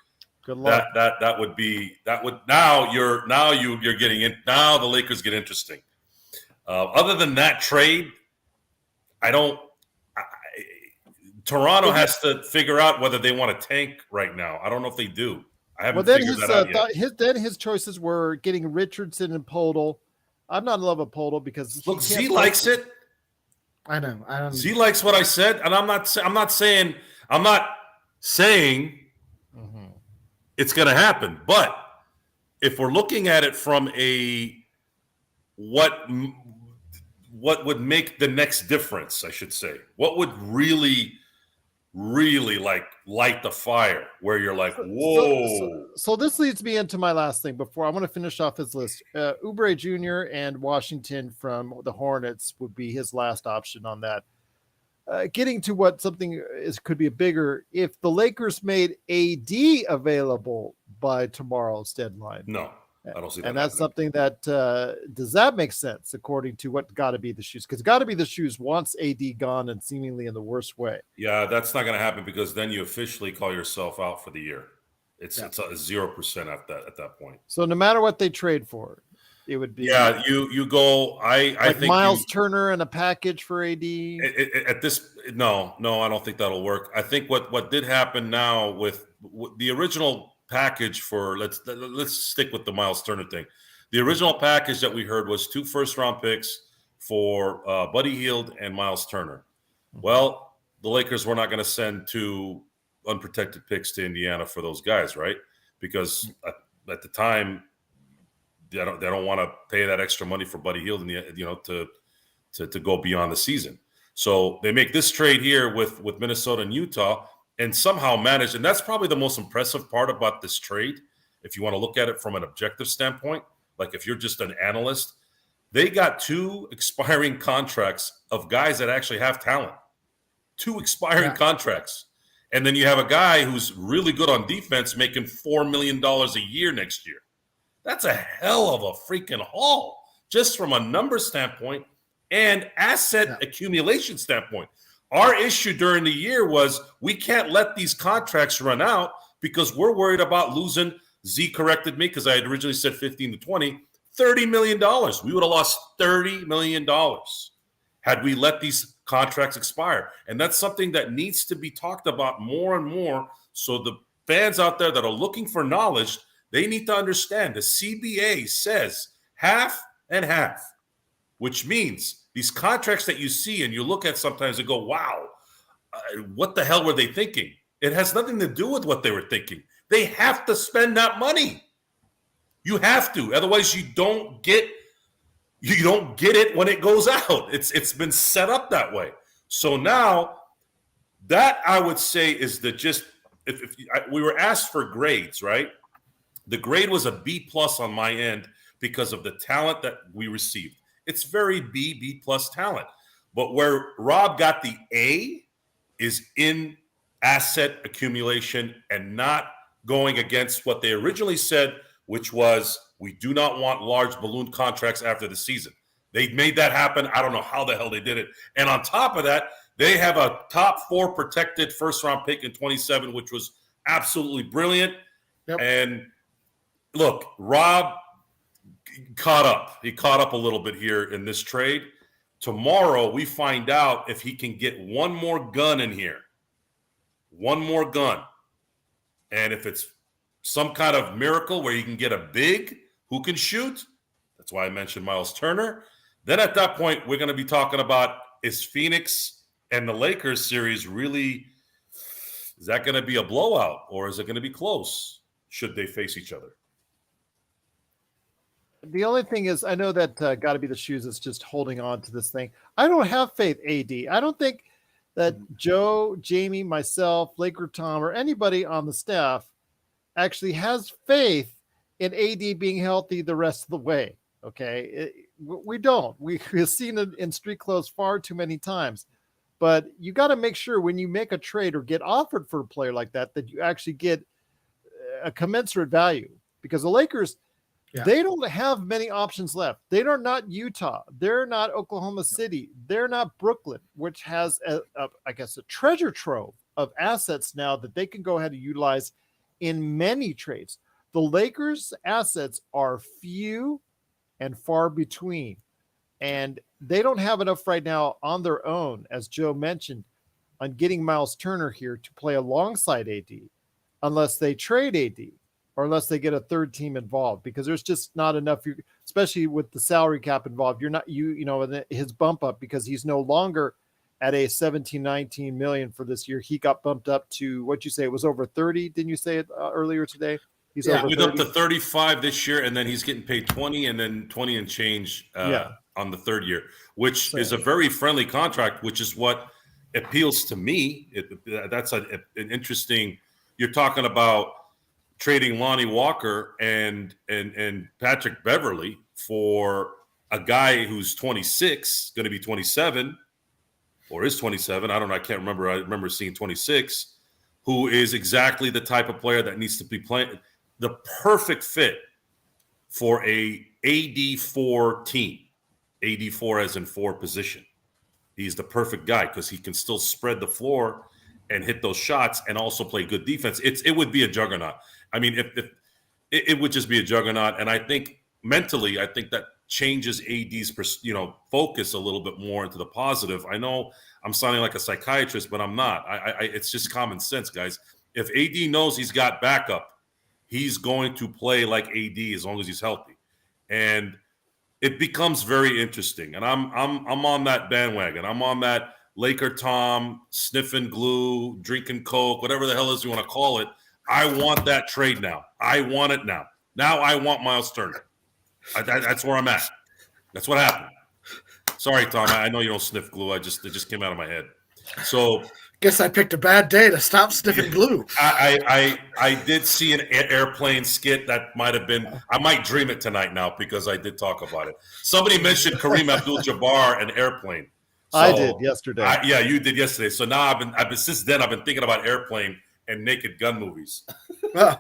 Good luck. Now you're getting in. Now the Lakers get interesting. Other than that trade, Toronto has to figure out whether they want to tank right now. I don't know if they do. I haven't figured that out yet. His choices were getting Richardson and Podol. I'm not in love with Podol because Z likes it. I know. Z likes what I said, and I'm not saying it's going to happen. But if we're looking at it from a what would make the next difference, I should say, what would really light the fire where you're like, whoa. So this leads me into my last thing before I want to finish off his list. Oubre Jr. and Washington from the Hornets would be his last option on that. Getting to what something could be a bigger, if the Lakers made AD available by tomorrow's deadline. No, I don't see that. And that's something that does that make sense according to what got to be the shoes? Because got to be the shoes wants AD gone and seemingly in the worst way. Yeah, that's not going to happen because then you officially call yourself out for the year. It's a 0% at that point. So no matter what they trade for, it would be you go. I think Miles Turner and a package for AD. At this, no, I don't think that'll work. I think what did happen now with the original package for let's stick with the Miles Turner thing. The original package that we heard was 2 first-round picks for Buddy Hield and Miles Turner. Well, the Lakers were not going to send 2 unprotected picks to Indiana for those guys, right? Because at the time they don't want to pay that extra money for Buddy Hield to go beyond the season. So they make this trade here with Minnesota and Utah. And somehow managed, and that's probably the most impressive part about this trade, if you want to look at it from an objective standpoint, like if you're just an analyst, they got 2 expiring contracts of guys that actually have talent. 2 expiring contracts. And then you have a guy who's really good on defense making $4 million a year next year. That's a hell of a freaking haul, just from a number standpoint and asset accumulation standpoint. Our issue during the year was we can't let these contracts run out because we're worried about losing. Z corrected me because I had originally said 15 to 20, $30 million. We would have lost $30 million had we let these contracts expire. And that's something that needs to be talked about more and more. So the fans out there that are looking for knowledge, they need to understand the CBA says half and half, which means these contracts that you see and you look at sometimes and go, wow, what the hell were they thinking? It has nothing to do with what they were thinking. They have to spend that money. You have to. Otherwise, you don't get it when it goes out. It's been set up that way. So now that I would say is if we were asked for grades, right? The grade was a B+ on my end because of the talent that we received. It's very B+ talent. But where Rob got the A is in asset accumulation and not going against what they originally said, which was we do not want large balloon contracts after the season. They made that happen. I don't know how the hell they did it. And on top of that, they have a top 4 protected first-round pick in 27, which was absolutely brilliant. Yep. And look, Rob caught up. He caught up a little bit here in this trade. Tomorrow, we find out if he can get one more gun in here. One more gun. And if it's some kind of miracle where you can get a big who can shoot, that's why I mentioned Miles Turner, then at that point, we're going to be talking about, is Phoenix and the Lakers series really, is that going to be a blowout or is it going to be close should they face each other? The only thing is, I know that got to be the shoes that's just holding on to this thing. I don't have faith, AD. I don't think that Joe, Jamie, myself, Laker Tom, or anybody on the staff actually has faith in AD being healthy the rest of the way. Okay, we don't. We've seen it in street clothes far too many times. But you got to make sure when you make a trade or get offered for a player like that, that you actually get a commensurate value. Because the Lakers, they don't have many options left. They are not Utah. They're not Oklahoma City. They're not Brooklyn, which has, I guess, a treasure trove of assets now that they can go ahead and utilize in many trades. The Lakers' assets are few and far between. And they don't have enough right now on their own, as Joe mentioned, on getting Miles Turner here to play alongside AD, unless they trade AD or unless they get a third team involved, because there's just not enough, especially with the salary cap involved. You're not, his bump up, because he's no longer at a 17, 19 million for this year. He got bumped up to, what'd you say? It was over 30. Didn't you say it earlier today? He's over 30. Up to 35 this year, and then he's getting paid 20 and then 20 and change on the third year, which is a very friendly contract, which is what appeals to me. That's an interesting, you're talking about trading Lonnie Walker and Patrick Beverly for a guy who's 26, going to be 27, or is 27. I don't know. I can't remember. I remember seeing 26, who is exactly the type of player that needs to be playing, the perfect fit for a AD4 team. AD4 as in 4 position. He's the perfect guy because he can still spread the floor and hit those shots and also play good defense. It would be a juggernaut. I mean, if it would just be a juggernaut. And I think mentally, I think that changes AD's focus a little bit more into the positive. I know I'm sounding like a psychiatrist, but I'm not. It's just common sense, guys. If AD knows he's got backup, he's going to play like AD as long as he's healthy. And it becomes very interesting. And I'm on that bandwagon. I'm on that Laker Tom, sniffing glue, drinking Coke, whatever the hell is you want to call it. I want that trade now. I want it now. Now I want Miles Turner. That's where I'm at. That's what happened. Sorry, Tom. I know you don't sniff glue. It just came out of my head. So guess I picked a bad day to stop sniffing glue. I did see an airplane skit that might have been. I might dream it tonight now because I did talk about it. Somebody mentioned Kareem Abdul-Jabbar and airplane. So I did yesterday. You did yesterday. So now I've been since then I've been thinking about airplane and Naked Gun movies. I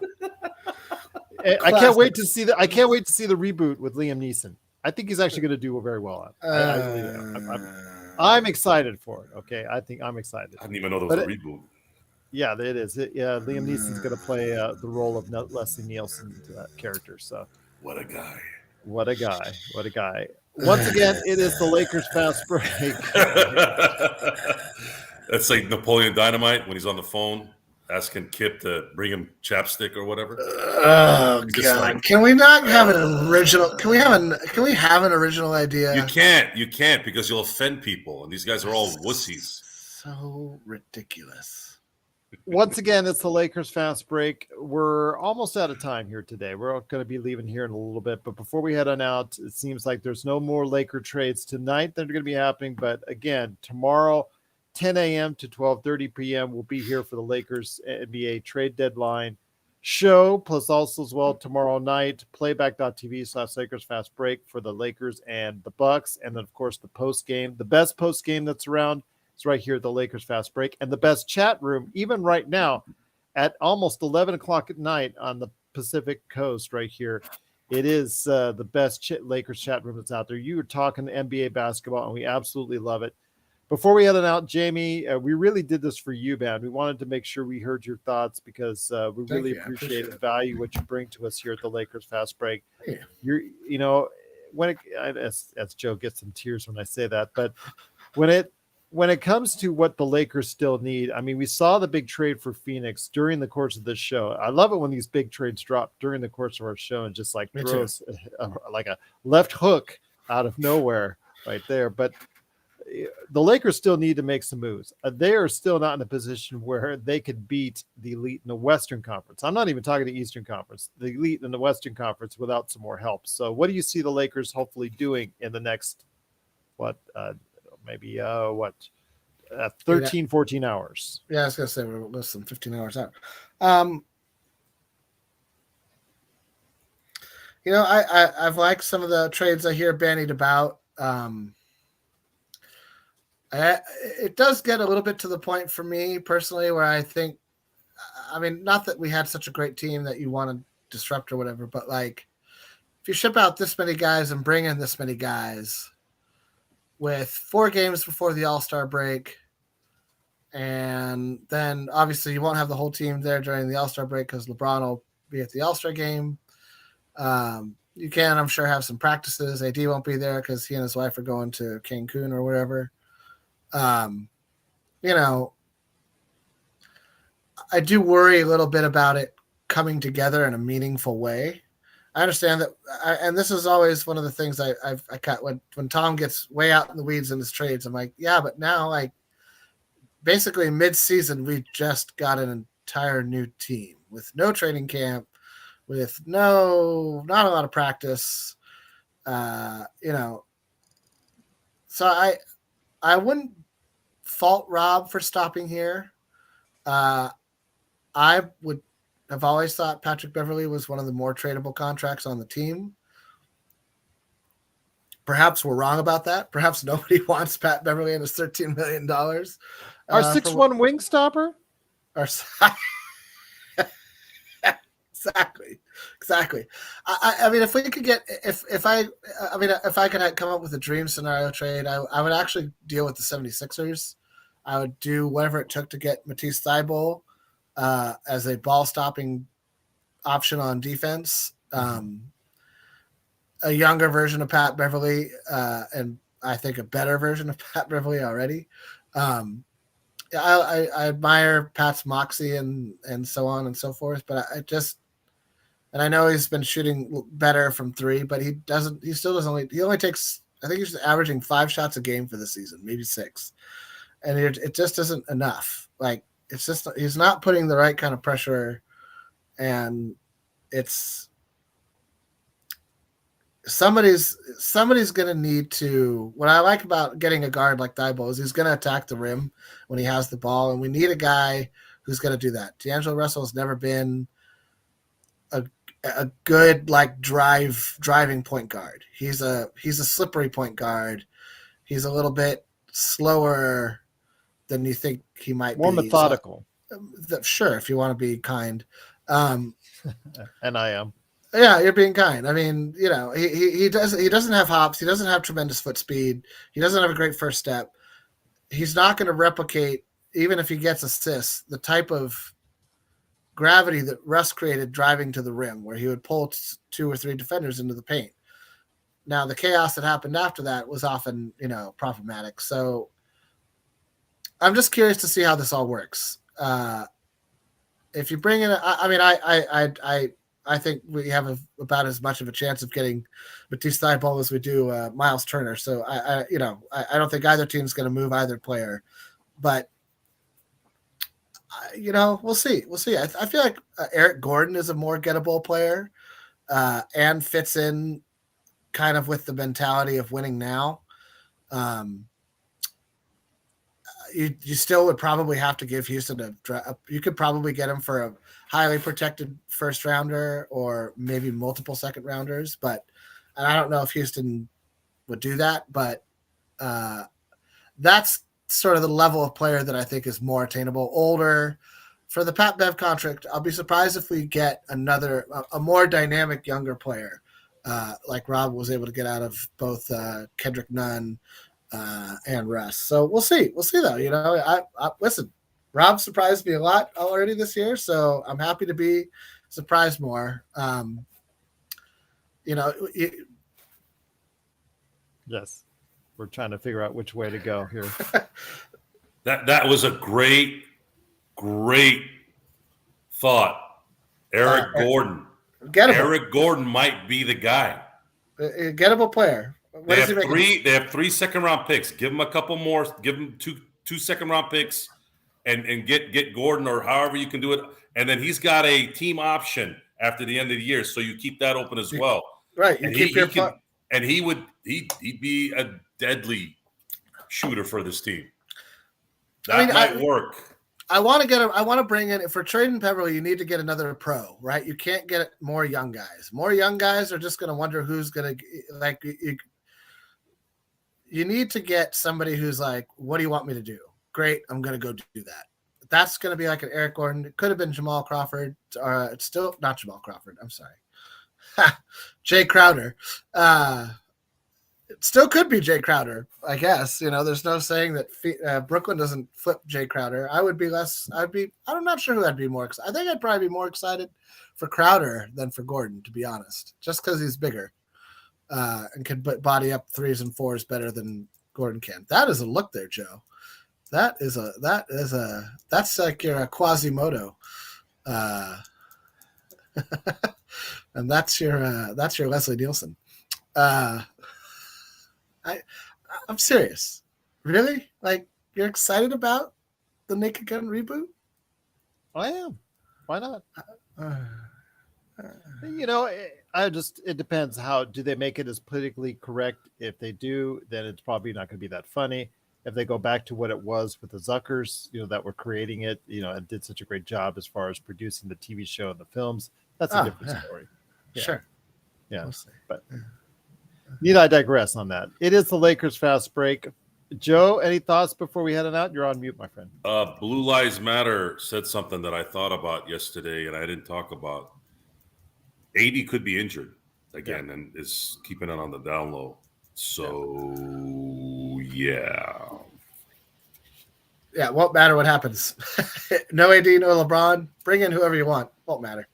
can't wait to see I can't wait to see the reboot with Liam Neeson. I think he's actually going to do very well on it. I'm excited for it. Okay, I think I'm excited. I didn't even know there was a reboot. Yeah, it is. Liam Neeson's going to play the role of Leslie Nielsen to that character. So, what a guy! What a guy! What a guy! Once again, it is the Lakers fast break. That's like Napoleon Dynamite when he's on the phone asking Kip to bring him chapstick or whatever. Oh God! Like, can we not have an original? Can we have an original idea? You can't because you'll offend people, and these guys are all wussies. So ridiculous. Once again, it's the Lakers fast break. We're almost out of time here today. We're going to be leaving here in a little bit, but before we head on out, it seems like there's no more Laker trades tonight that are going to be happening. But again, tomorrow, 10 a.m. to 12:30 p.m. we'll be here for the Lakers NBA trade deadline show, plus also as well tomorrow night, playback.tv/Lakers fast break for the Lakers and the Bucks. And then of course the post game, the best post game that's around is right here at the Lakers fast break, and the best chat room, even right now at almost 11 o'clock at night on the Pacific coast right here. It is the best Lakers chat room that's out there. You are talking NBA basketball and we absolutely love it. Before we head on out, Jamie, we really did this for you, man. We wanted to make sure we heard your thoughts because we really appreciate and value what you bring to us here at the Lakers Fast Break. Yeah. As Joe gets some tears when I say that, but when it when it comes to what the Lakers still need, I mean, we saw the big trade for Phoenix during the course of this show. I love it when these big trades drop during the course of our show and just like Me too. throws like a left hook out of nowhere right there. But the Lakers still need to make some moves. They are still not in a position where they could beat the elite in the Western Conference. I'm not even talking the Eastern Conference, the elite in the Western Conference without some more help. So what do you see the Lakers hopefully doing in the next, maybe 13, 14 hours? Yeah, I was gonna say we're less than 15 hours out. I've liked some of the trades I hear bandied about. It does get a little bit to the point for me personally where I think, I mean, not that we had such a great team that you want to disrupt or whatever, but like if you ship out this many guys and bring in this many guys with 4 games before the All-Star break, and then obviously you won't have the whole team there during the All-Star break because LeBron will be at the All-Star game. You can, I'm sure, have some practices. AD won't be there because he and his wife are going to Cancun or whatever. I do worry a little bit about it coming together in a meaningful way. I understand that, and this is always one of the things I cut when Tom gets way out in the weeds in his trades. I'm like, yeah, but now like basically mid-season we just got an entire new team with no training camp, with not a lot of practice, So I wouldn't fault Rob for stopping here. I would have always thought Patrick Beverley was one of the more tradable contracts on the team. Perhaps we're wrong about that. Perhaps nobody wants Pat Beverley and his $13 million. Our 6'1" wing stopper? Exactly. I mean, if we could get, if I could come up with a dream scenario trade, I would actually deal with the 76ers. I would do whatever it took to get Matisse Thybulle as a ball stopping option on defense. A younger version of Pat Beverley, and I think a better version of Pat Beverley already. I admire Pat's moxie and so on and so forth, but and I know he's been shooting better from 3, but he only takes, I think he's averaging 5 shots a game for the season, maybe 6. And it just isn't enough. Like, it's just, he's not putting the right kind of pressure, and it's, somebody's going to need to, what I like about getting a guard like Thybulle is he's going to attack the rim when he has the ball, and we need a guy who's going to do that. D'Angelo Russell has never been a good like driving point guard. He's a slippery point guard. He's a little bit slower than you think he might be. More methodical. Sure, if you want to be kind. And I am. Yeah, you're being kind. I mean, he doesn't have hops. He doesn't have tremendous foot speed. He doesn't have a great first step. He's not going to replicate, even if he gets assists, the type of gravity that Russ created driving to the rim, where he would pull 2 or 3 defenders into the paint. Now, the chaos that happened after that was often, problematic. So I'm just curious to see how this all works. If you bring in, I think we have about as much of a chance of getting Matisse Thybulle as we do Miles Turner. So I don't think either team's going to move either player, but we'll see. I feel like Eric Gordon is a more gettable player and fits in kind of with the mentality of winning now. You still would probably have to give Houston you could probably get him for a highly protected first rounder or maybe multiple second rounders, and I don't know if Houston would do that, but that's sort of the level of player that I think is more attainable, older. For the Pat Bev contract, I'll be surprised if we get a more dynamic younger player like Rob was able to get out of both Kendrick Nunn and Russ. So we'll see though. I listen, Rob surprised me a lot already this year, so I'm happy to be surprised more. Yes. we're trying to figure out which way to go here. That was a great thought. Eric Gordon. Gettable. Eric Gordon might be the guy. A gettable player. What They is he have making? They have 3 second-round picks. Give him a couple more. Give him two second-round picks, and get Gordon or however you can do it. And then he's got a team option after the end of the year, so you keep that open as well. Right. You And keep your he'd be a deadly shooter for this team. I That mean, might work. I want to bring in, if we're trading Beverly, you need to get another pro, right? You can't get more young guys. More young guys are just going to wonder who's going to, like, you need to get somebody who's like, what do you want me to do? Great, I'm going to go do that. That's going to be like an Eric Gordon. It could have been Jamal Crawford. It's still not Jamal Crawford. I'm sorry. Jay Crowder. It still could be Jay Crowder, I guess. You know, there's no saying that Brooklyn doesn't flip Jay Crowder. I'm not sure who I'd be more excited. I think I'd probably be more excited for Crowder than for Gordon, to be honest, just because he's bigger and can body up 3s and 4s better than Gordon can. That is a look there, Joe. That's like your Quasimodo. And that's your Leslie Nielsen. I'm serious. Really? Like, you're excited about the Naked Gun reboot? I am. Why not? You know, it depends. How do they make it as politically correct? If they do, then it's probably not going to be that funny. If they go back to what it was with the Zuckers, you know, that were creating it, you know, and did such a great job as far as producing the TV show and the films, that's a different story. Yeah. Sure. Yeah. We'll see. But need I digress on that? It is the Lakers fast break. Joe, any thoughts before we head on out? You're on mute, my friend. Blue Lives Matter said something that I thought about yesterday and I didn't talk about. AD could be injured again and is keeping it on the down low. So, yeah. Yeah, won't matter what happens. No AD, no LeBron. Bring in whoever you want. Won't matter.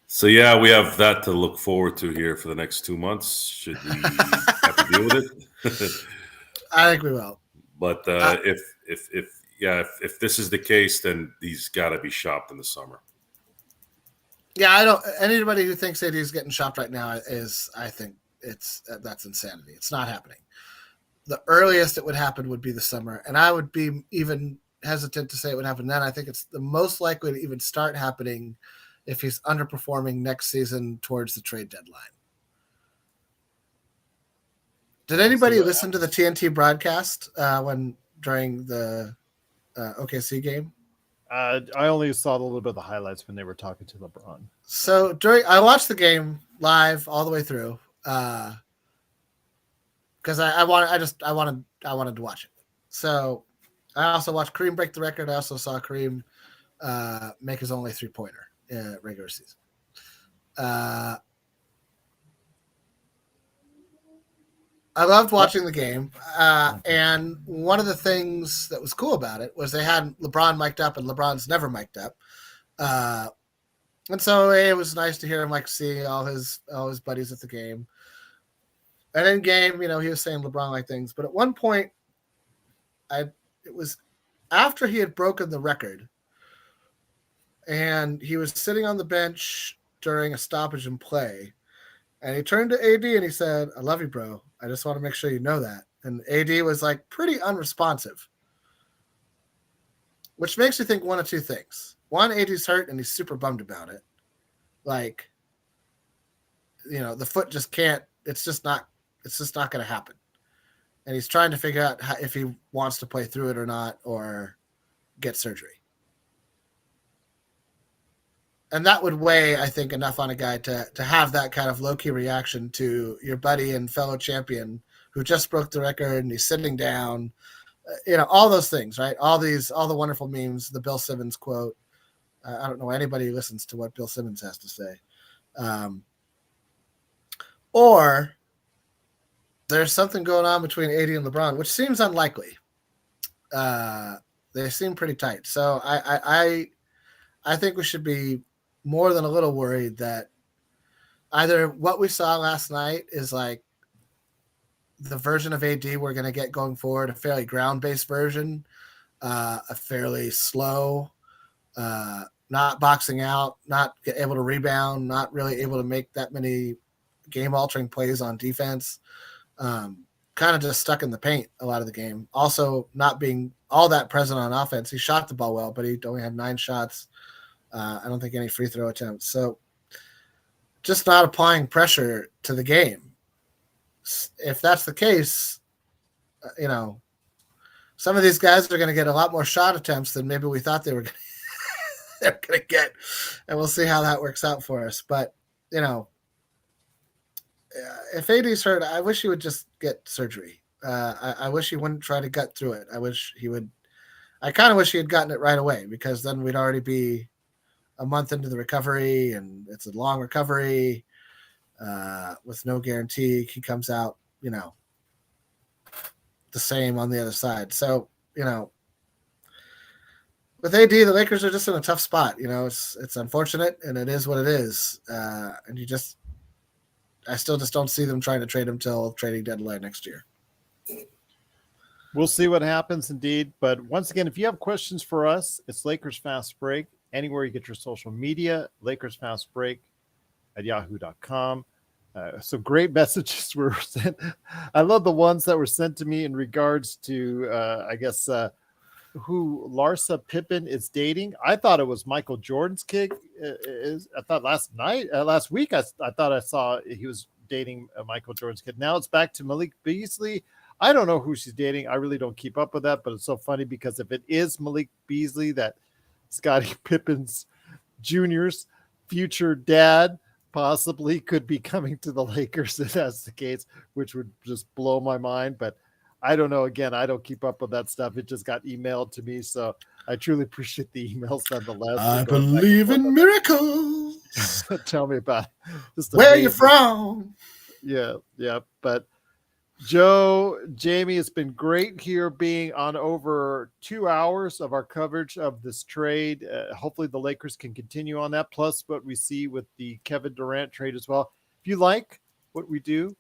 So, yeah, we have that to look forward to here for the next 2 months. Should we have to deal with it? I think we will. But if this is the case, then he's got to be shopped in the summer. Yeah, I don't. Anybody who thinks AD is getting shopped right now I think that's insanity. It's not happening. The earliest it would happen would be the summer, and I would be even hesitant to say it would happen then. I think it's the most likely to even start happening if he's underperforming next season towards the trade deadline. Did anybody listen to the TNT broadcast during the OKC game? I only saw a little bit of the highlights when they were talking to LeBron. So I watched the game live all the way through because I wanted to watch it. So I also watched Kareem break the record. I also saw Kareem make his only 3-pointer in regular season. I loved watching the game, and one of the things that was cool about it was they had LeBron mic'd up, and LeBron's never mic'd up, and so it was nice to hear him see all his buddies at the game. And in game, you know, he was saying LeBron-like things, but at one point, it was after he had broken the record, and he was sitting on the bench during a stoppage in play. And he turned to AD and he said, "I love you, bro. I just want to make sure you know that." And AD was like pretty unresponsive, which makes you think one of two things. One, AD's hurt and he's super bummed about it. Like, you know, the foot just can't, it's just not going to happen. And he's trying to figure out if he wants to play through it or not, or get surgery. And that would weigh, I think, enough on a guy to have that kind of low-key reaction to your buddy and fellow champion who just broke the record and he's sitting down, you know, all those things, right? All the wonderful memes, the Bill Simmons quote. I don't know anybody who listens to what Bill Simmons has to say. Or there's something going on between AD and LeBron, which seems unlikely. They seem pretty tight. So I think we should be more than a little worried that either what we saw last night is like the version of AD we're going to get going forward, a fairly ground-based version, a fairly slow, not boxing out, not able to rebound, not really able to make that many game-altering plays on defense, kind of just stuck in the paint a lot of the game. Also, not being all that present on offense. He shot the ball well, but he only had 9 shots. I don't think any free throw attempts. So just not applying pressure to the game. If that's the case, some of these guys are going to get a lot more shot attempts than maybe we thought they were going to get, and we'll see how that works out for us. But if AD's hurt, I wish he would just get surgery. I wish he wouldn't try to gut through it. I wish he would. I kind of wish he had gotten it right away, because then we'd already be a month into the recovery, and it's a long recovery with no guarantee he comes out, the same on the other side. So, with AD, the Lakers are just in a tough spot. It's unfortunate, and it is what it is. And I still just don't see them trying to trade him till trading deadline next year. We'll see what happens indeed. But once again, if you have questions for us, it's Lakers Fast Break. Anywhere you get your social media, Lakers Fast Break at yahoo.com. Some great messages were sent. I love the ones that were sent to me in regards to, who Larsa Pippen is dating. I thought it was Michael Jordan's kid. I thought last week, I thought I saw he was dating Michael Jordan's kid. Now it's back to Malik Beasley. I don't know who she's dating. I really don't keep up with that, but it's so funny because if it is Malik Beasley, that Scottie Pippen's Jr.'s future dad possibly could be coming to the Lakers if that's the case, which would just blow my mind. But I don't know. Again, I don't keep up with that stuff. It just got emailed to me. So I truly appreciate the emails nonetheless. I believe in miracles. Tell me about it. Just where you from. Yeah. But Joe, Jamie, it's been great here being on over 2 hours of our coverage of this trade. Hopefully the Lakers can continue on that, plus what we see with the Kevin Durant trade as well. If you like what we do,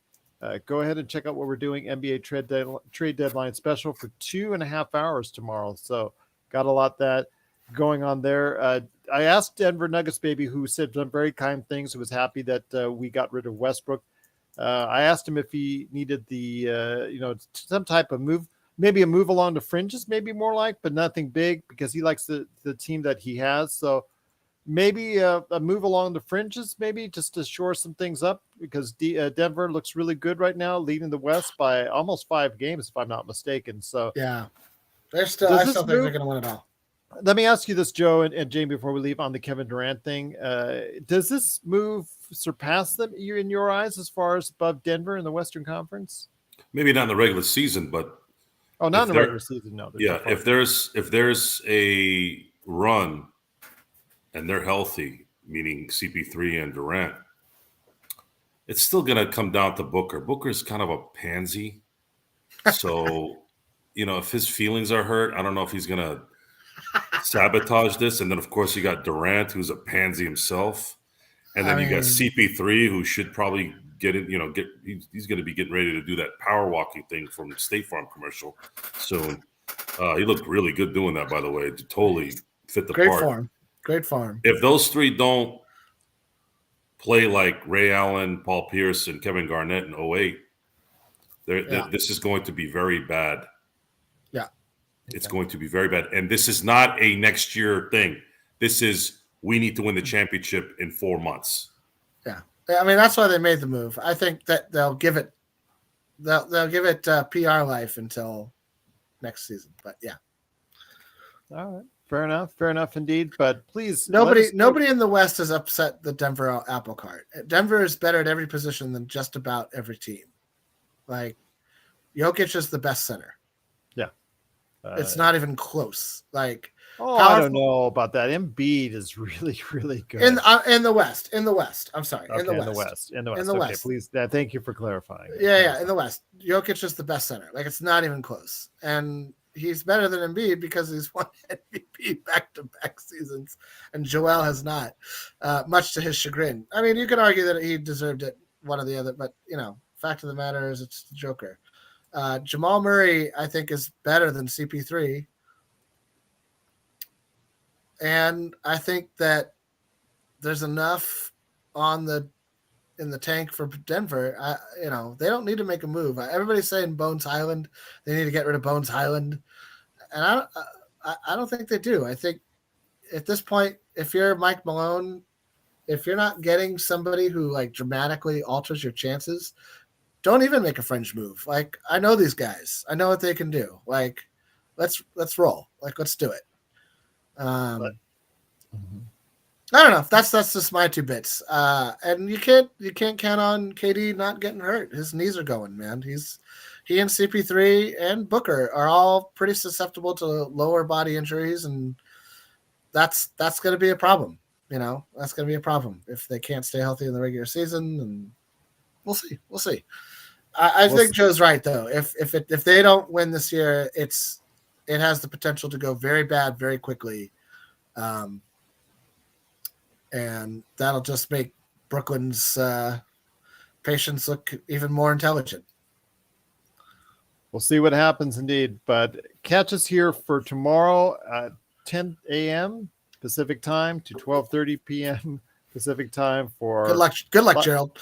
go ahead and check out what we're doing. NBA trade deadline special for 2.5 hours tomorrow. So got a lot that going on there. I asked Denver Nuggets baby, who said some very kind things, who was happy that we got rid of Westbrook. I asked him if he needed some type of move, maybe a move along the fringes, maybe more like, but nothing big, because he likes the team that he has. So maybe a move along the fringes, maybe just to shore some things up, because Denver looks really good right now, leading the West by almost 5 games, if I'm not mistaken. So yeah, I still think they're going to win it all. Let me ask you this, Joe and Jamie, before we leave on the Kevin Durant thing. Does this move surpass them in your eyes as far as above Denver in the Western Conference? Maybe not in the regular season, but not in the regular season. No. Yeah, if there's a run and they're healthy, meaning CP3 and Durant, it's still going to come down to Booker. Booker's kind of a pansy, so if his feelings are hurt, I don't know if he's going to sabotage this. And then of course you got Durant, who's a pansy himself, and then you got CP3, who should probably get in. He's going to be getting ready to do that power walking thing from the State Farm commercial soon. He looked really good doing that, by the way. It totally fit the part. Great form. If those three don't play like Ray Allen, Paul Pierce, and Kevin Garnett in 2008, this is going to be very bad. Yeah. It's going to be very bad. And this is not a next year thing. This is, we need to win the championship in 4 months. Yeah. I mean, that's why they made the move. I think that they'll give it PR life until next season. But yeah. All right. Fair enough indeed. But please, nobody in the West has upset the Denver apple cart. Denver is better at every position than just about every team. Like, Jokic is the best center. Yeah. It's not even close. Like, I don't know about that. Embiid is really, really good in the West. I'm sorry, okay, in the West. Okay, please. Thank you for clarifying. Yeah, in the West, Jokic is the best center. Like, it's not even close, and he's better than Embiid because he's won MVP back-to-back seasons, and Joel has not, much to his chagrin. I mean, you could argue that he deserved it, one or the other, but fact of the matter is, it's the Joker. Jamal Murray, I think, is better than CP3. And I think that there's enough in the tank for Denver. They don't need to make a move. Everybody's saying Bones Highland. They need to get rid of Bones Highland. And I don't think they do. I think at this point, if you're Mike Malone, if you're not getting somebody who like dramatically alters your chances, don't even make a fringe move. Like, I know these guys. I know what they can do. Like, let's roll. Like, let's do it. I don't know. That's just my 2 bits. And you can't count on KD not getting hurt. His knees are going, man. He and CP3 and Booker are all pretty susceptible to lower body injuries, and that's going to be a problem. That's going to be a problem if they can't stay healthy in the regular season. And we'll see. I think Joe's right though. If they don't win this year, it has the potential to go very bad very quickly, and that'll just make Brooklyn's patients look even more intelligent. We'll see what happens indeed. But catch us here for tomorrow at 10 a.m. Pacific time to 12:30 p.m. Pacific time for Good luck, Gerald.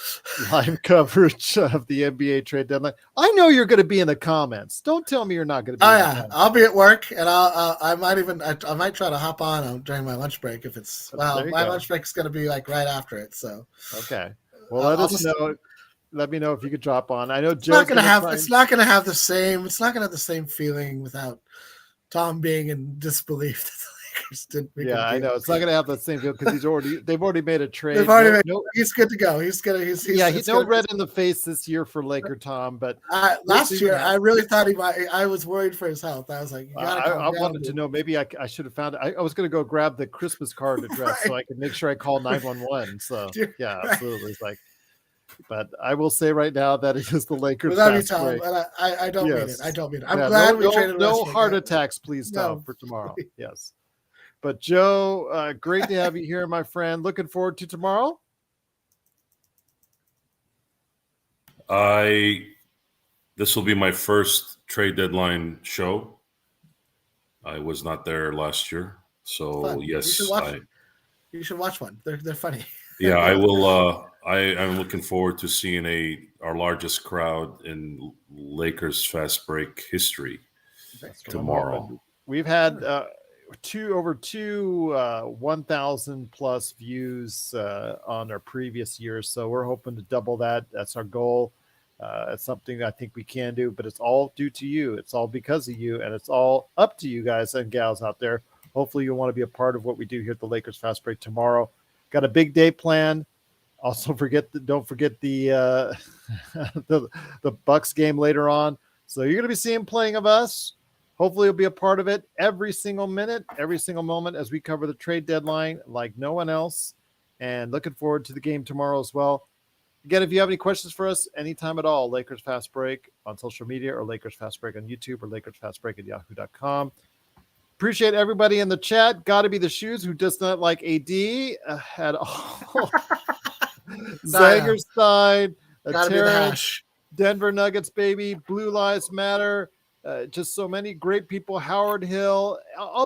Live coverage of the NBA trade deadline. I know you're going to be in the comments. Don't tell me you're not going to be. Oh yeah, I'll be at work, and I might try to hop on during my lunch break if it's lunch break is going to be like right after it. So okay, well let us know. Let me know if you could drop on. I know it's not going to have the same feeling without Tom being in disbelief that the Lakers didn't make I know it's not going to have the same feel because they've already made a trade. He's good to go. He's no red in the face this year for Laker Tom, but last year I really thought he might. I was worried for his health. I was like, I wanted to know. Maybe I should have found it. I was going to go grab the Christmas card address so I could make sure I call 911. So yeah, absolutely. It's like. But I will say right now that it is the Lakers. Tom, I don't mean it. I don't mean it. I'm glad we traded. No heart attacks, please, Tom, for tomorrow. Yes. But Joe, great to have you here, my friend. Looking forward to tomorrow. This will be my first trade deadline show. I was not there last year, so fun. Yes, you should watch one. They're funny. Yeah, I will. I'm looking forward to seeing our largest crowd in Lakers fast break history tomorrow. We've had over 1,000 plus views on our previous years, so we're hoping to double that. That's our goal. It's something I think we can do, but it's all due to you. It's all because of you, and it's all up to you guys and gals out there. Hopefully, you'll want to be a part of what we do here at the Lakers Fast Break tomorrow. Got a big day planned. Also, don't forget the the Bucks game later on. So you're going to be seeing plenty of us. Hopefully, you'll be a part of it every single minute, every single moment as we cover the trade deadline like no one else. And looking forward to the game tomorrow as well. Again, if you have any questions for us anytime at all, Lakers Fast Break on social media or Lakers Fast Break on YouTube or Lakers Fast Break at yahoo.com. Appreciate everybody in the chat. Got to be the shoes who does not like AD at all. Zanger side, Denver Nuggets, baby. Blue Lives Matter. Just so many great people. Howard Hill,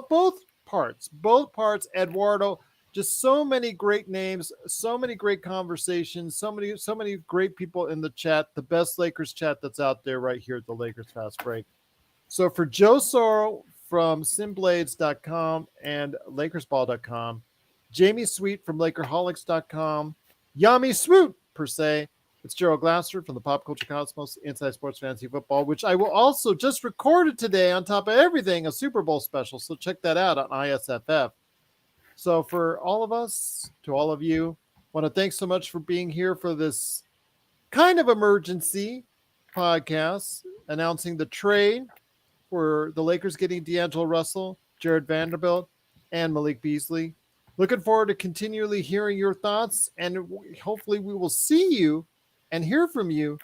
both parts. Eduardo. Just so many great names, so many great conversations, so many great people in the chat. The best Lakers chat that's out there right here at the Lakers Fast Break. So for Joe Soro from simblades.com and lakersball.com, Jamie Sweet from lakerholics.com, Yami Swoot per se. It's Gerald Glassford from the Pop Culture Cosmos Inside Sports Fantasy Football, which I will also just recorded today on top of everything, a Super Bowl special. So check that out on ISFF. So for all of us, to all of you, I want to thank so much for being here for this kind of emergency podcast announcing the trade for the Lakers getting D'Angelo Russell, Jared Vanderbilt, and Malik Beasley. Looking forward to continually hearing your thoughts, and hopefully we will see you and hear from you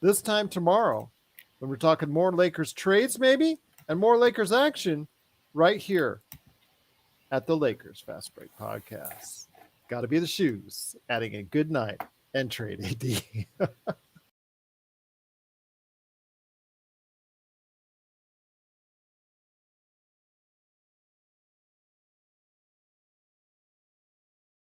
this time tomorrow when we're talking more Lakers trades maybe and more Lakers action right here at the Lakers Fast Break Podcast. Got to be the shoes, adding a good night and trade AD.